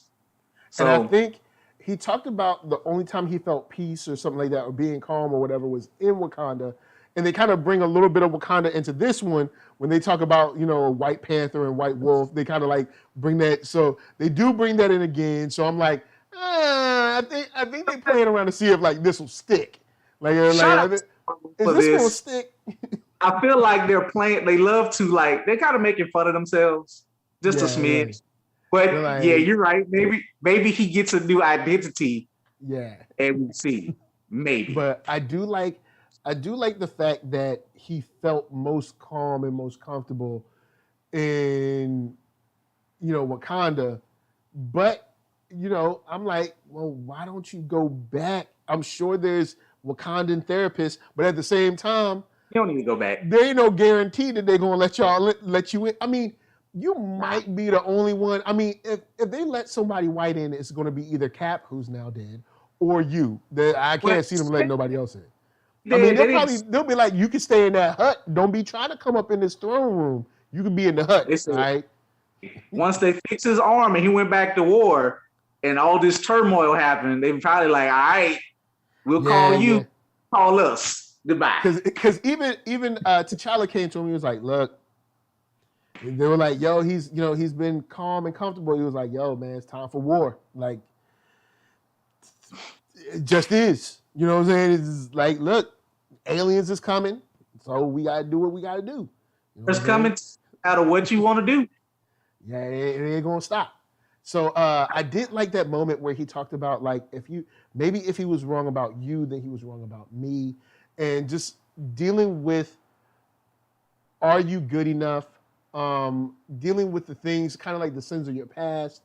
So and I think he talked about the only time he felt peace or something like that, or being calm or whatever, was in Wakanda. And they kind of bring a little bit of Wakanda into this one when they talk about, you know, White Panther and White Wolf. They kind of like bring that. So they do bring that in again. So I'm like, I think they playing around to see if like this will stick. Like is this gonna stick? I feel like they love to like, they're kind of making fun of themselves just a smidge. But like, you're right. Maybe he gets a new identity. Yeah. And we see. Maybe. But I do like the fact that he felt most calm and most comfortable in, you know, Wakanda. But, you know, I'm like, well, why don't you go back? I'm sure there's Wakandan therapists, but at the same time, you don't need to go back. There ain't no guarantee that they're gonna let you in. I mean, you might be the only one. I mean, if they let somebody white in, it's gonna be either Cap, who's now dead, or you. I can't see them letting nobody else in. I mean, they'll be like, you can stay in that hut. Don't be trying to come up in this throne room. You can be in the hut, right? Once they fixed his arm and he went back to war and all this turmoil happened, they were probably like, all right, we'll call you, call us. Goodbye. Because even T'Challa came to him, he was like, look, they were like, yo, he's been calm and comfortable. He was like, yo, man, it's time for war. Like, it just is. You know what I'm saying? It's like, look, aliens is coming, so we gotta do what we gotta do. You know it's coming out of what you want to do. Yeah, it ain't gonna stop. So I did like that moment where he talked about like if he was wrong about you, then he was wrong about me, and just dealing with, are you good enough? Dealing with the things, kind of like the sins of your past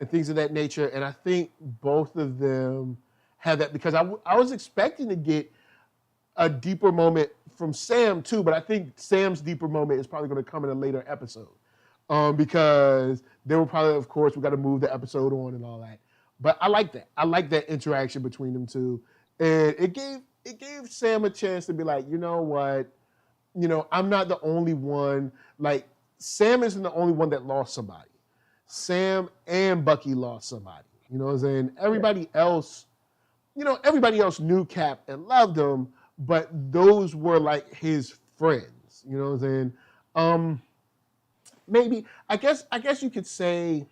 and things of that nature. And I think both of them have that, because I was expecting to get a deeper moment from Sam too, but I think Sam's deeper moment is probably going to come in a later episode, because they were probably, of course, we got to move the episode on and all that. But I like that. I like that interaction between them two, and it gave Sam a chance to be like, you know what, you know, I'm not the only one. Like, Sam isn't the only one that lost somebody. Sam and Bucky lost somebody. You know what I'm saying? Everybody else knew Cap and loved him, but those were like his friends. You know what I'm saying? Maybe I guess you could say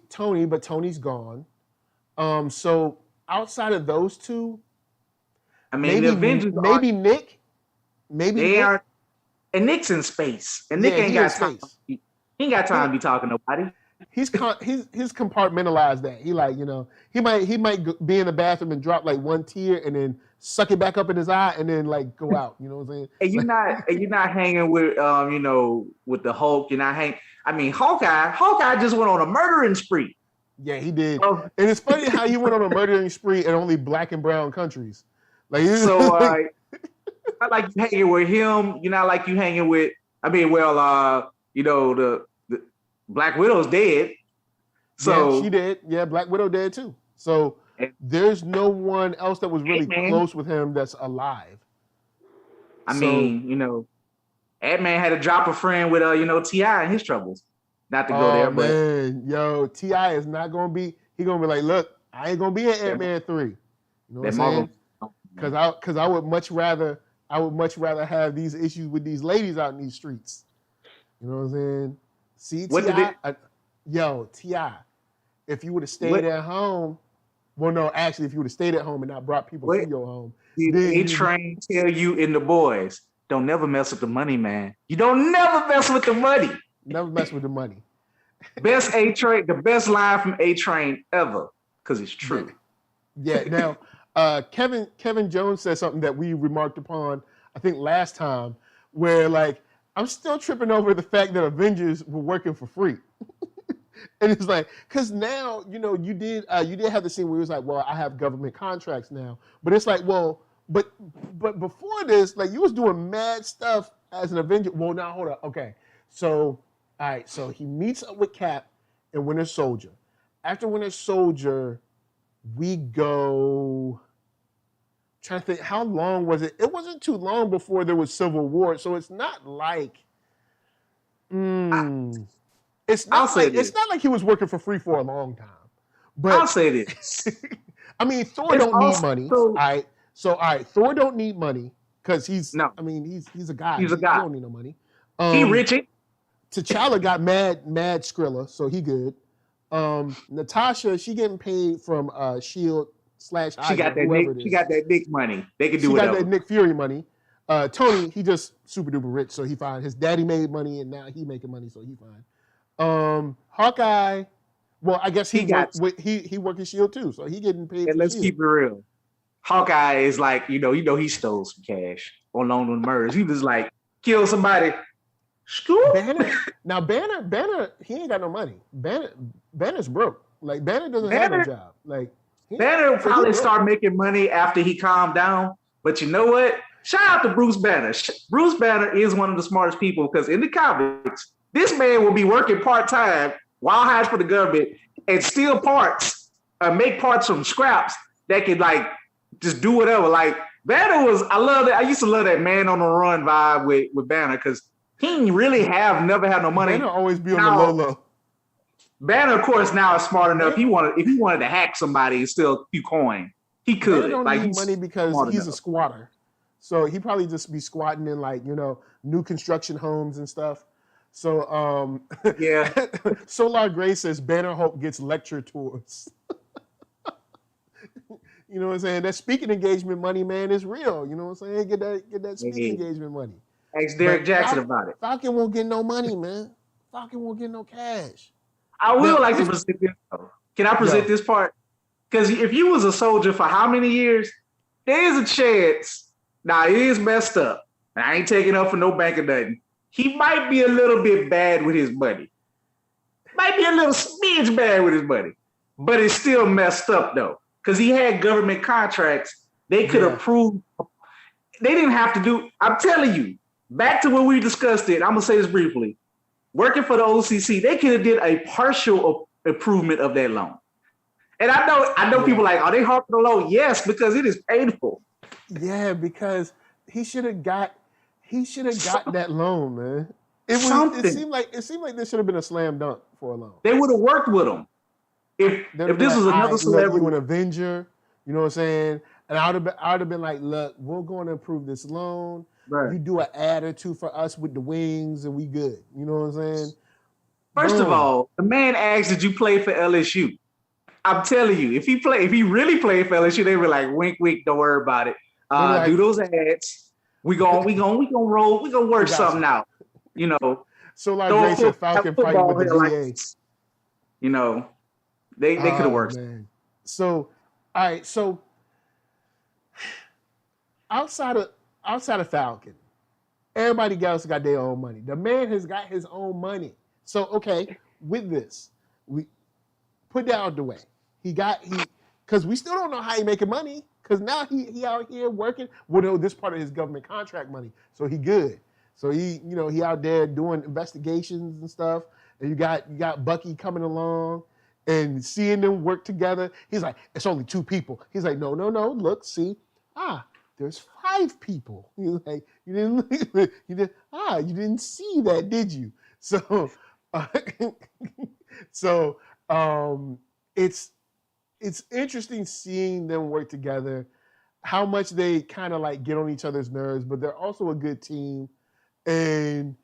Tony, but Tony's gone. So outside of those two, I mean, the Avengers maybe Nick. Maybe they Nick. are. And Nick's in space, and Nick ain't got time. He ain't got time to be talking to nobody. He's compartmentalized that. He like, you know, he might be in the bathroom and drop like one tear and then suck it back up in his eye and then like go out. You know what I'm saying? And you're not hanging with you know, with the Hulk. You're not hanging. I mean, Hawkeye just went on a murdering spree. Yeah, he did. And it's funny how he went on a murdering spree in only black and brown countries. Like so. Not like you hanging with him. You're not like you hanging with. I mean, well, you know, the Black Widow's dead. So yeah, she did. Yeah, Black Widow dead too. So there's no one else that was really close with him that's alive. I mean, you know, Ant-Man had to drop a friend with you know, T.I. and his troubles. Not to go there, but man, yo, T.I. is not gonna be. He gonna be like, look, I ain't gonna be in Ant-Man 3. You know what That I'm Marvel. saying? Because I would much rather have these issues with these ladies out in these streets. You know what I'm saying? See, What did it? T.I., if you would have stayed What at home, well, no, actually, if you would have stayed at home and not brought people what to your home, did then A you would Train tell you in the boys? Don't never mess with the money, man. You don't never mess with the money. never mess with the money. Best A Train, the best line from A Train ever, because it's true. Yeah. Now, Kevin Jones said something that we remarked upon, I think last time, where like I'm still tripping over the fact that Avengers were working for free. And it's like, because now, you did have the scene where he was like, well, I have government contracts now. But it's like, well, but before this, like, you was doing mad stuff as an Avenger. Well, now, hold on. Okay. So, all right. So he meets up with Cap and Winter Soldier. After Winter Soldier, we go, trying to think, how long was it? It wasn't too long before there was Civil War. So it's not like, it's not like he was working for free for a long time. But I'll say this. I mean, Thor don't need money. All right. So Thor don't need money because he's a guy. He's a guy. He don't need no money. He Richie. T'Challa got mad Skrilla, so he good. Natasha, she getting paid from Shield / She got that Nick money. They can do whatever. She got that Nick Fury money. Tony, he just super duper rich, so he fine. His daddy made money, and now he making money, so he fine. Hawkeye, well, I guess he working Shield too, so he getting paid. And let's Shield. keep it real. Hawkeye is like, he stole some cash on loan with murders. He was like, kill somebody. Banner, he ain't got no money. Banner's broke. Like Banner doesn't have no job. Like Banner will probably start making money after he calmed down. But you know what? Shout out to Bruce Banner. Bruce Banner is one of the smartest people because in the comics, this man will be working part-time while hiding for the government and steal parts, make parts from scraps that could like just do whatever. Like Banner I used to love that man on the run vibe with Banner because he really never had no money. Banner always be on the low. Banner, of course, now is smart enough. If he wanted to hack somebody and steal a few coins, he could. Banner don't need money because he's a squatter. So he probably just be squatting in like, new construction homes and stuff. So yeah. Solar Gray says Banner Hope gets lecture tours. You know what I'm saying? That speaking engagement money, man, is real. You know what I'm saying? Get that speaking engagement money. Ask Derek Jackson about it. Falcon won't get no money, man. Falcon won't get no cash. I will like to present this though. Can I present this part? Because if you was a soldier for how many years, there is a chance. Now it is messed up. And I ain't taking up for no bank or nothing. He might be a little bit bad with his money. Might be a little smidge bad with his money. But it's still messed up though. Because he had government contracts. They could approve. They didn't have to do. I'm telling you, back to when we discussed it, I'm going to say this briefly. Working for the OCC, they could have did a partial improvement of that loan. And I know people like, are they harping the loan? Yes, because it is painful. Yeah, because he should have got that loan, man. It seemed like this should have been a slam dunk for a loan. They would have worked with him. If this was another celebrity, you an Avenger, you know what I'm saying? And I would have been like, look, we're going to approve this loan. Right. You do an ad or two for us with the wings, and we good. You know what I'm saying? First of all, the man asked, "Did you play for LSU?" I'm telling you, if he really played for LSU, they were like, "Wink, wink, don't worry about it. Do those ads. We gonna roll. We gonna work something out." So like Ray said, Falcon fighting with the VA. They could have worked. Man. So, all right. So outside of Falcon, everybody else got their own money. The man has got his own money. So, okay, with this, we put that out the way. Because we still don't know how he making money. Because now he out here working. Well, no, this part of his government contract money. So he good. So he out there doing investigations and stuff. And you got Bucky coming along and seeing them work together. He's like, it's only 2 people. He's like, no, look, see, there's 5 people. He's like, you didn't see that, did you? So, it's it's interesting seeing them work together, how much they kind of like get on each other's nerves, but they're also a good team, and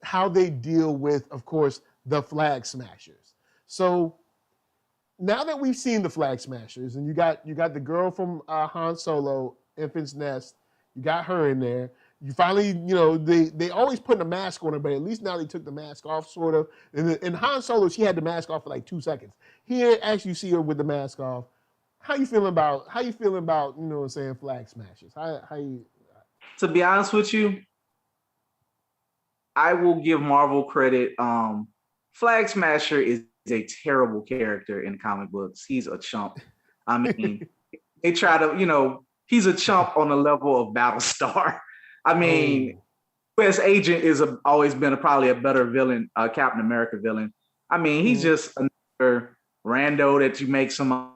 how they deal with, of course, the Flag Smashers. So now that we've seen the Flag Smashers, and you got the girl from Han Solo, Infant's Nest, you got her in there. You finally, they always put a mask on her, but at least now they took the mask off, sort of. In Han Solo, she had the mask off for like 2 seconds. Here, as you see her with the mask off, how you feeling about Flag Smashers? How you? To be honest with you, I will give Marvel credit. Flag Smasher is a terrible character in comic books. He's a chump. I mean, they try to, he's a chump on the level of Battlestar. I mean, U.S. Agent is always been probably a better villain, Captain America villain. I mean, he's just another rando that you make some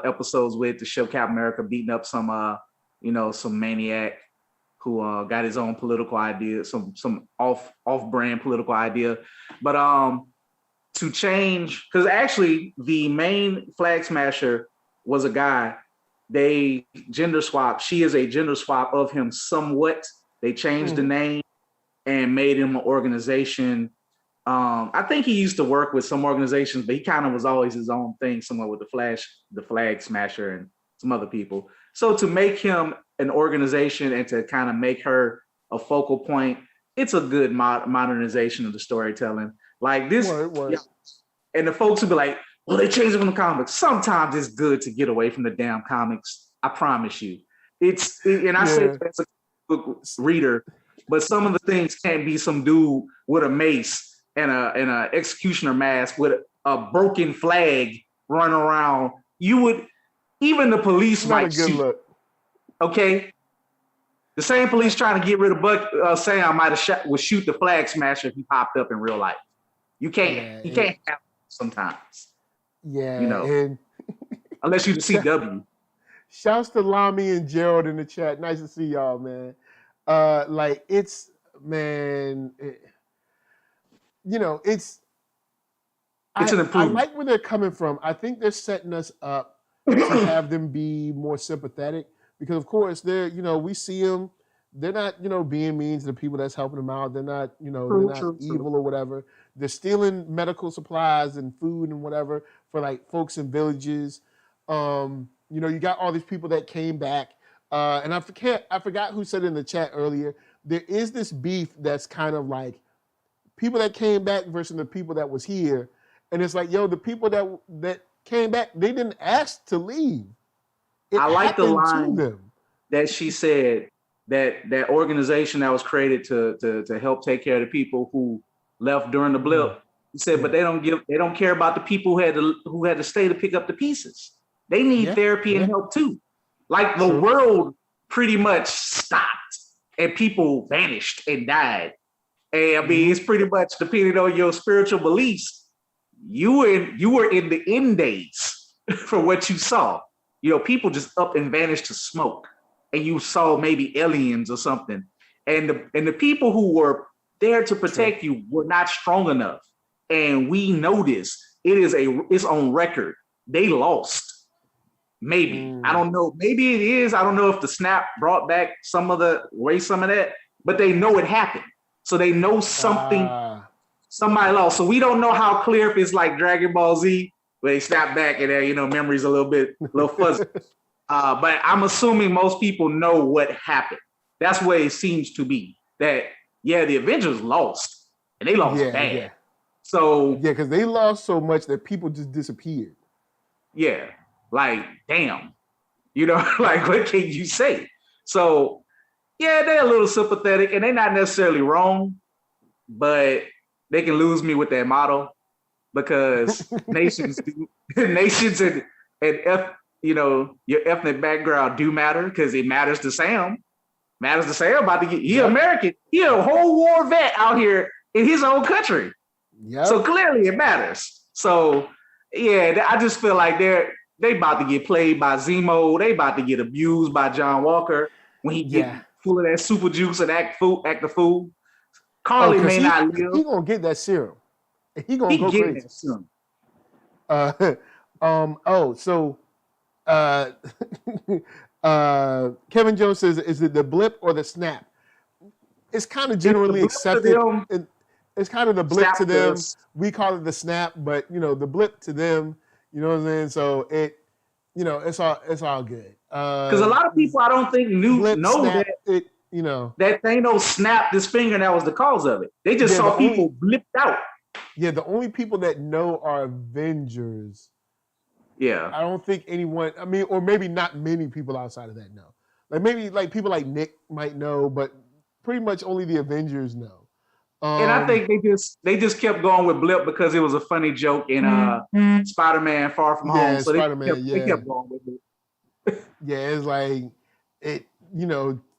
episodes with to show Captain America beating up some maniac who got his own political idea, some off-brand political idea. But to change, because actually the main Flag Smasher was a guy. They gender swapped. She is a gender swap of him somewhat. They changed the name and made him an organization. I think he used to work with some organizations, but he kind of was always his own thing, somewhere with the Flag Smasher and some other people. So to make him an organization and to kind of make her a focal point, it's a good modernization of the storytelling. Like this, yeah, and the folks will be like, well, they changed it from the comics. Sometimes it's good to get away from the damn comics. I promise you. And I say that as a book reader, but some of the things can't be some dude with a mace and a executioner mask with a broken flag running around. Even the police might shoot. Look. Okay? The same police trying to get rid of Sam would shoot the Flag Smasher if he popped up in real life. You can't have it sometimes. Yeah. And unless you're the CW. Shouts to Lamy and Gerald in the chat. Nice to see y'all, man. It's an improvement. I like where they're coming from. I think they're setting us up to have them be more sympathetic because, of course, we see them. They're not, being mean to the people that's helping them out. They're not, they're not evil or whatever. They're stealing medical supplies and food and whatever for like folks in villages. You got all these people that came back. And I forgot who said in the chat earlier, there is this beef that's kind of like people that came back versus the people that was here. And it's like, the people that came back, they didn't ask to leave. I like the line that she said that organization that was created to help take care of the people who left during the blip. He said, but they don't care about the people who had to stay to pick up the pieces. They need therapy and help too. Like the world pretty much stopped and people vanished and died. And I mean, it's pretty much depending on your spiritual beliefs. You were in the end days for what you saw. People just up and vanished to smoke, and you saw maybe aliens or something. And the people who were there to protect you were not strong enough. And we know this. It's on record. They lost. Maybe. I don't know. Maybe it is. I don't know if the snap brought back some of that, but they know it happened. So they know something. Somebody lost. So we don't know how clear if it's like Dragon Ball Z, where they snap back and their memory's a little fuzzy. But I'm assuming most people know what happened. That's what it seems to be. That the Avengers lost, and they lost bad. Yeah. So because they lost so much that people just disappeared. Yeah, like damn, like what can you say? So they're a little sympathetic, and they're not necessarily wrong, but they can lose me with that motto because nations and your ethnic background do matter because it matters to Sam. Matters to Sam about to get American. He a whole war vet out here in his own country. Yep. So clearly it matters. So I just feel like they about to get played by Zemo. They about to get abused by John Walker when he get full of that super juice and act the fool. Carly may not live. He gonna get that serum. He gonna go crazy. That serum. So uh, Kevin Jones says, is it the blip or the snap? It's kind of generally accepted. It's kind of the blip to them. We call it the snap, but the blip to them, you know what I'm saying? So it's all good. Because a lot of people I don't think know snap, that that Thanos snapped his finger and that was the cause of it. They just saw people blipped out. Yeah, the only people that know are Avengers. Yeah. I don't think anyone, or maybe not many people outside of that know. Like maybe like people like Nick might know, but pretty much only the Avengers know. And I think they just kept going with blip because it was a funny joke in Spider-Man Far From Home. So they kept going with it. Yeah, it's like it,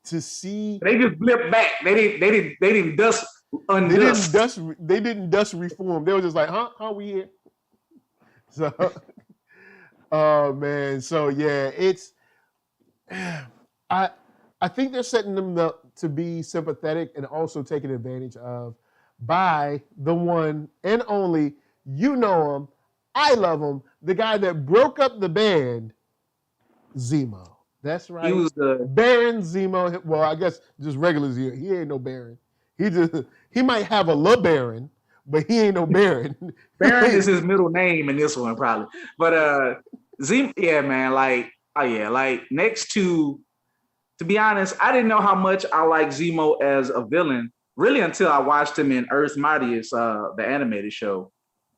to see they just blipped back. They didn't dust undust. They didn't dust reform. They were just like, how we here? So oh man. So yeah, it's I think they're setting them up to be sympathetic and also taken advantage of by the one and only, him, I love him, the guy that broke up the band, Zemo. That's right. He was the Baron Zemo. Well, I guess just regular Zemo. He ain't no Baron. He might have a LeBaron, but he ain't no Baron. Baron is his middle name in this one, probably. But Zemo, yeah, man, like next to be honest, I didn't know how much I like Zemo as a villain, really, until I watched him in Earth's Mightiest, the animated show.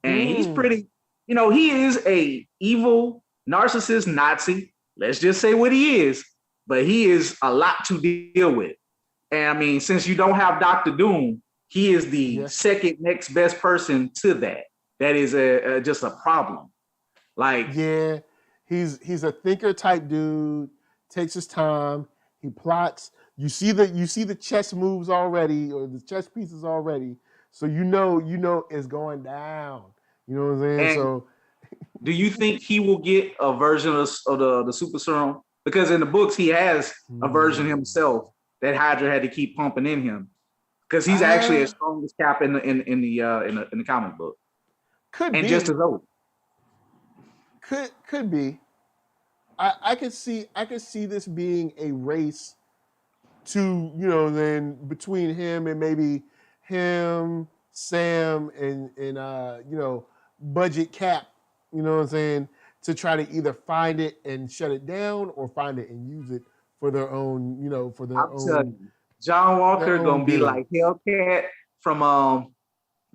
And he's pretty, he is a evil, narcissist Nazi. Let's just say what he is. But he is a lot to deal with. And since you don't have Dr. Doom, he is the second next best person to that. That is just a problem. Like, yeah, he's a thinker type dude, takes his time. He plots. You see the chess moves already, or the chess pieces already. So you know it's going down. You know what I'm saying? And so, do you think he will get a version of the super serum? Because in the books he has a version himself that Hydra had to keep pumping in him. Because he's actually as strong as Cap in the comic book. Could be just as old. Could be. I could see this being a race to, then between him and maybe him, Sam, and Budget Cap, you know what I'm saying, to try to either find it and shut it down or find it and use it for their own, John Walker gonna be like Hellcat from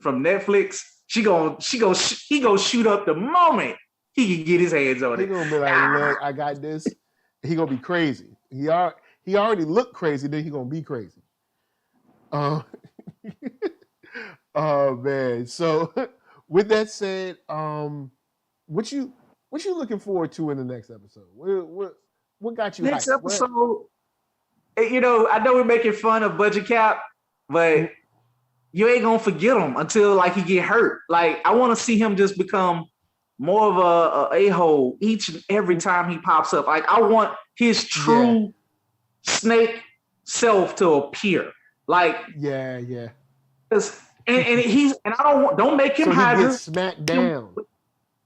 Netflix. He gonna shoot up the moment he can get his hands on it. He gonna be like, look, I got this. He gonna be crazy. He already looked crazy. Then he gonna be crazy. Oh man. So with that said, what you looking forward to in the next episode? What got you next hyped? episode? I know we're making fun of Budget Cap, but you ain't gonna forget him until like he get hurt. Like I want to see him just become more of a hole each and every time he pops up. Like I want his true snake self to appear. Like yeah. And I don't make him Hydra. Smacked down.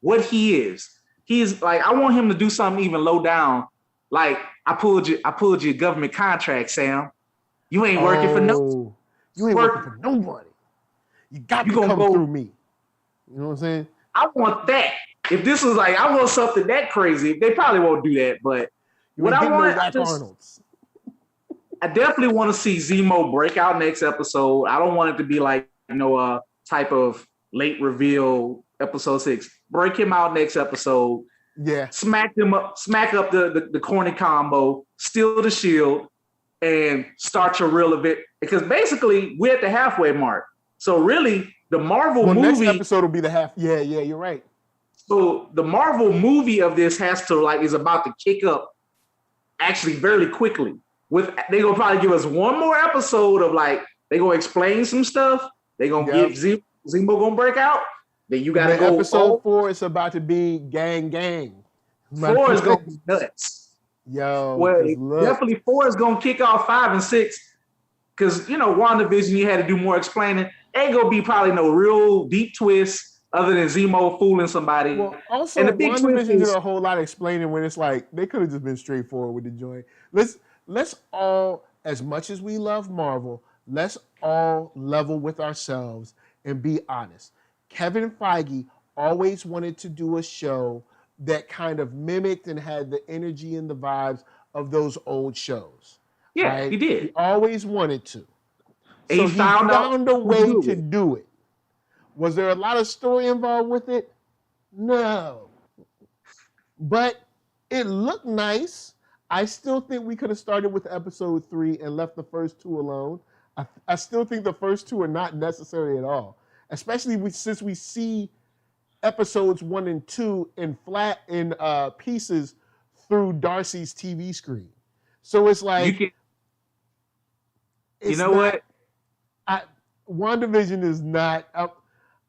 What he is. He's like, I want him to do something even low down. Like I pulled your government contract, Sam. You ain't working for no. You ain't working for nobody. You got to come through me. You know what I'm saying? I want that. If this was like, I want something that crazy. They probably won't do that, but what I want, I definitely want to see Zemo break out next episode. I don't want it to be like type of late reveal episode 6. Break him out next episode. Yeah. Smack up the corny combo, steal the shield, and start your real event. Because basically we're at the halfway mark. So really, the Marvel movie next episode will be the half. Yeah, you're right. So the Marvel movie of this is about to kick up actually very quickly. They're gonna probably give us one more episode of they're gonna explain some stuff. They're gonna get Zemo gonna break out. Then you gotta go. Episode 4 is about to be gang. 4 is gonna be nuts. Yo, definitely 4 is gonna kick off 5 and 6. Because WandaVision, you had to do more explaining. Ain't gonna be probably no real deep twist. other than Zemo fooling somebody. Well, also, And the big twist WandaVision did is a whole lot of explaining when it's like they could have just been straightforward with the joint. Let's all, as much as we love Marvel, let's all level with ourselves and be honest. Kevin Feige always wanted to do a show that kind of mimicked and had the energy and the vibes of those old shows. yeah, Right? he did. He always wanted to. And So he found a out way to do it. Was there a lot of story involved with it? No. But it looked nice. I still think we could have started with episode 3 and left the first 2 alone. I still think the first 2 are not necessary at all, especially since we see episodes 1 and 2 in pieces through Darcy's TV screen. So it's like, what? WandaVision is not.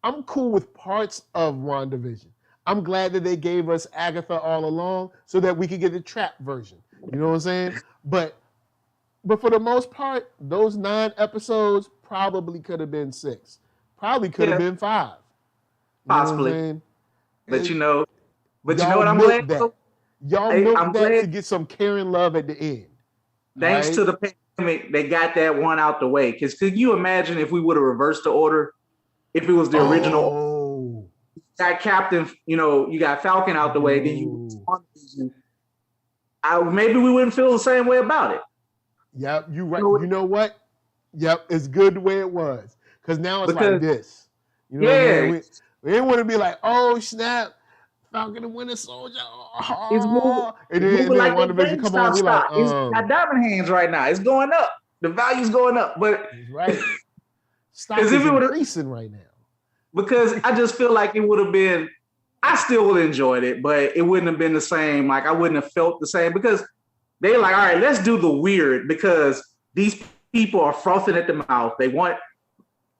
I'm cool with parts of WandaVision. I'm glad that they gave us Agatha all along so that we could get the trap version. You know what I'm saying? But for the most part, those 9 episodes probably could have been 6. Probably could have been 5. Possibly. But you know what I'm glad? Y'all milked that to get some Karen love at the end. Thanks to the pandemic, they got that one out the way. Because could you imagine if we would have reversed the order? If it was the original, you got Captain, you got Falcon out the way, then maybe we wouldn't feel the same way about it. Yep, you're right. You know what? Yep, it's good the way it was. Because now it's like this. You know what I mean? We didn't want to be like, oh, snap, Falcon and Winter Soldier. Oh. And then like WandaVision come on, we like, it's got diamond hands right now. It's going up. The value's going up. But right. Stock is increasing right now. Because I just feel like it would have been, I still would have enjoyed it, but it wouldn't have been the same. Like I wouldn't have felt the same because they're like, all right, let's do the weird because these people are frothing at the mouth. They want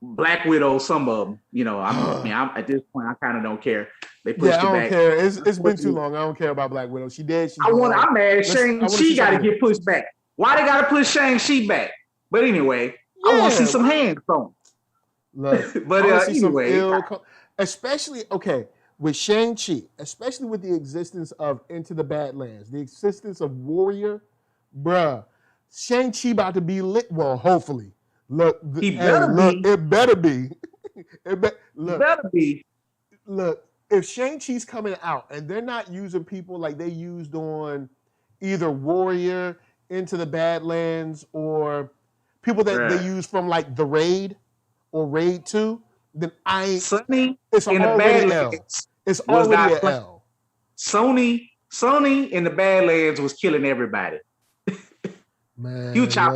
Black Widow, some of them. I'm at this point, I kind of don't care. They pushed it back. I don't care. It's been too long. I don't care about Black Widow. She dead. I'm mad. Shang-Chi got to get pushed back. Why they got to push Shang-Chi back? But anyway, I want to see some hands on. Look, but anyway, especially with Shang-Chi, especially with the existence of Into the Badlands, the existence of Warrior, bruh, Shang-Chi about to be lit. Well, hopefully, look, it better be. Better be. Look, if Shang-Chi's coming out and they're not using people like they used on either Warrior, Into the Badlands, or people that they use from like The Raid or Raid 2, then Sonny it's in already the Badlands. It's already an L. Sony in the Badlands was killing everybody. Man, you chop.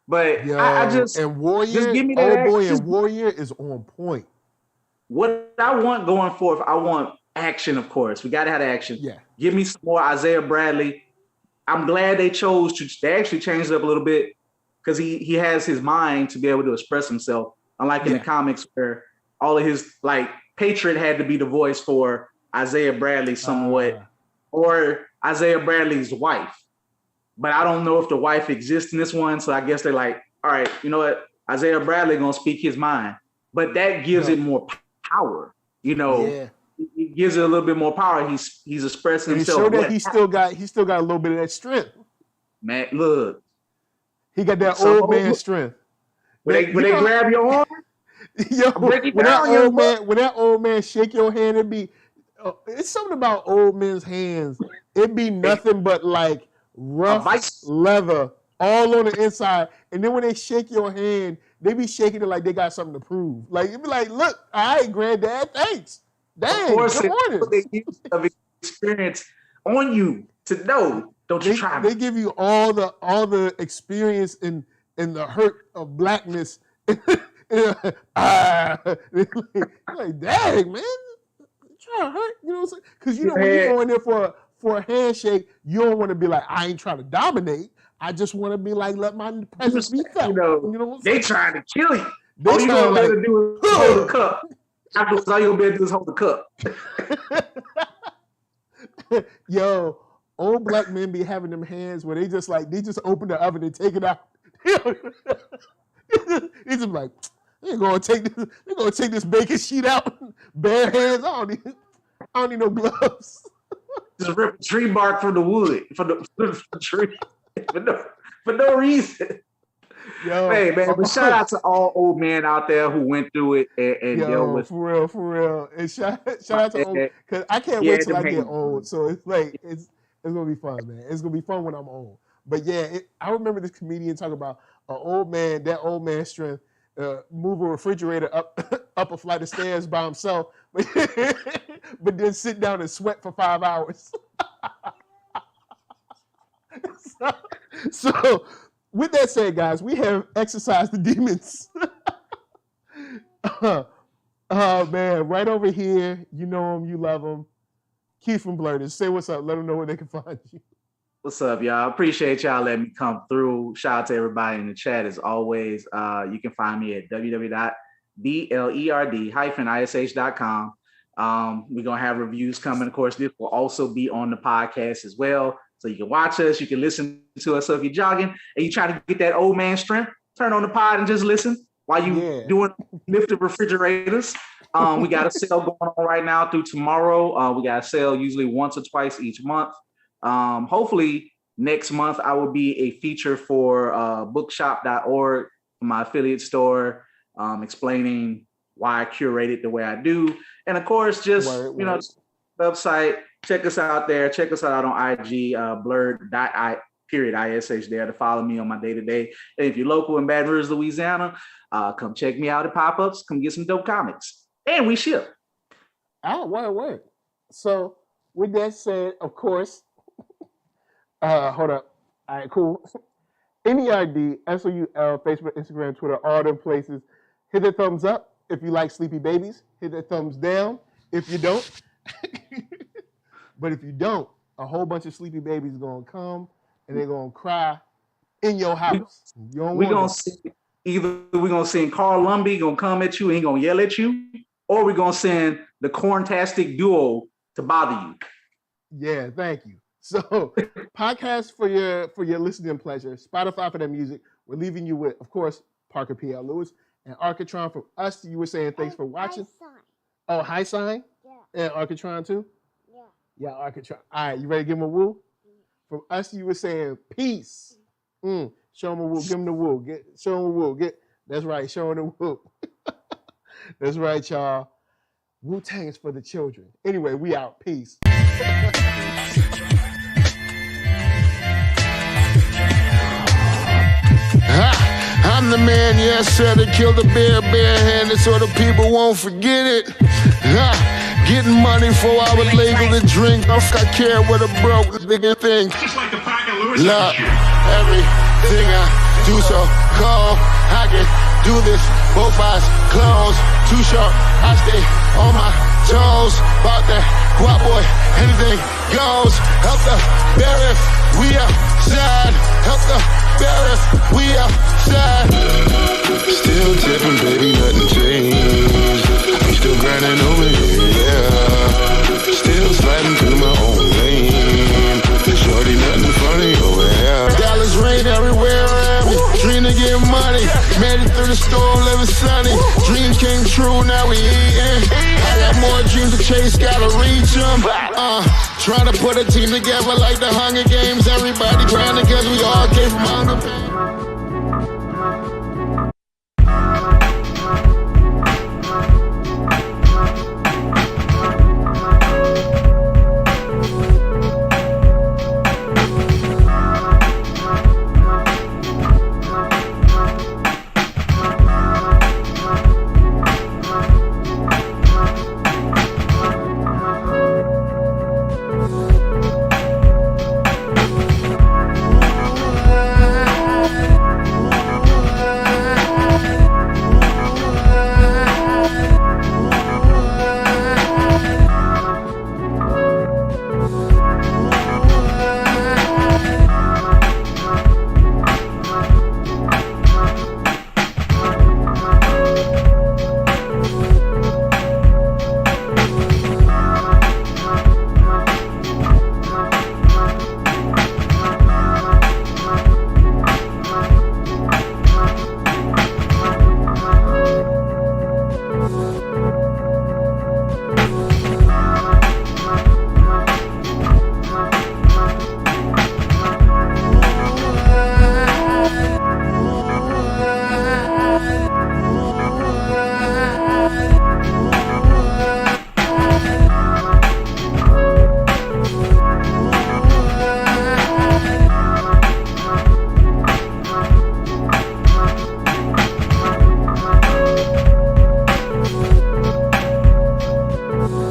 But I just and Warrior, just give me that and Warrior is on point. What I want going forth, I want action, of course. We got to have action. Yeah. Give me some more Isaiah Bradley. I'm glad they actually changed it up a little bit because he has his mind to be able to express himself. Unlike in the comics where all of his, like, Patriot had to be the voice for Isaiah Bradley somewhat, or Isaiah Bradley's wife. But I don't know if the wife exists in this one, so I guess they're like, all right, you know what? Isaiah Bradley gonna speak his mind. But that gives it more power, It gives it a little bit more power. He's expressing himself. He showed that he still got a little bit of that strength. Man, look. He got that old man strength. When they grab your arm, when that old man shake your hand, it's something about old men's hands. It'd be nothing but like rough leather all on the inside. And then when they shake your hand, they be shaking it like they got something to prove. Like it'd be like, look, all right, granddad, thanks. Dang, of course, good morning. They use of experience on you to know. Don't you try. They give you all the experience in the hurt of blackness. Like, dang, man, trying to hurt. You know what I'm saying? Because when you go in there for a handshake, you don't want to be like, I ain't trying to dominate. I just want to be like, let my presence be felt. You know what I'm saying? They trying to kill you. All you gonna be able to do is hold the cup. Afterwards, all you gonna be able to do is hold the cup. Yo, old black men be having them hands where they just open the oven and take it out. He's just like, They're gonna take this baking sheet out, bare hands. I don't need no gloves. Just rip a tree bark from the wood, from the tree, for no reason. Yo, hey man, but shout out to all old men out there who went through it and dealt with. For real. And shout out to old, because I can't wait till I get old. So it's like it's gonna be fun, man. It's gonna be fun when I'm old. But yeah, I remember this comedian talking about an old man, that old man's strength, move a refrigerator up a flight of stairs by himself, but then sit down and sweat for 5 hours. So with that said, guys, we have exercised the demons. Oh man, right over here, you know him, you love him. Keith from Blurted, say what's up. Let them know where they can find you. What's up, y'all? Appreciate y'all letting me come through. Shout out to everybody in the chat as always. You can find me at www.blerd-ish.com. We're gonna have reviews coming. Of course, this will also be on the podcast as well. So you can watch us, you can listen to us. So if you're jogging and you're trying to get that old man strength, turn on the pod and just listen while you doing lifted refrigerators. We got a sale going on right now through tomorrow. We got a sale usually once or twice each month. Hopefully next month I will be a feature for bookshop.org, my affiliate store, explaining why I curate it the way I do. And of course, just, website, check us out there. Check us out on IG, blerd.ish there to follow me on my day-to-day. And if you're local in Baton Rouge, Louisiana, come check me out at Pop-Ups. Come get some dope comics. And we ship. Oh, word. So with that said, of course, hold up. All right, cool. NERD, SOUL, Facebook, Instagram, Twitter, all them places. Hit the thumbs up if you like sleepy babies. Hit the thumbs down if you don't. But if you don't, a whole bunch of sleepy babies gonna come and they're gonna cry in your house. We're gonna send Carl Lumbly gonna come at you and he gonna yell at you, or we're gonna send the Corntastic duo to bother you. Yeah, thank you. So podcast for your listening pleasure, Spotify for that music. We're leaving you with, of course, Parker P.L. Lewis and Architron. From us, you were saying thanks for watching. Oh, High Sign? Yeah. And Architron too? Yeah, Architron. All right, you ready to give him a woo? From us, you were saying peace. Show him a woo. Give him the woo. Show him a woo. That's right. Show him the woo. That's right, y'all. Wu-Tang is for the children. Anyway, we out. Peace. I'm the man, yes sir, that killed the bear barehanded so the people won't forget it. Getting money for I was legal to drink. I care what a broke nigga think. Just like the Pack and Lewis. Look, everything I do so cold. I can do this, both eyes closed. Too short, I stay on my toes. About that guap boy, anything goes. Help the bear if we outside. Help the bear if we outside. Still tipping, baby, nothing changed. I'm still grinding over here, yeah. Still sliding through my own lane. Shorty, nothing funny over here. Dallas rain everywhere around me. Dream to get money. Made it through the storm, living sunny. Dreams came true, now we eating. I got more dreams to chase, gotta reach them. Trying to put a team together like the Hunger Games.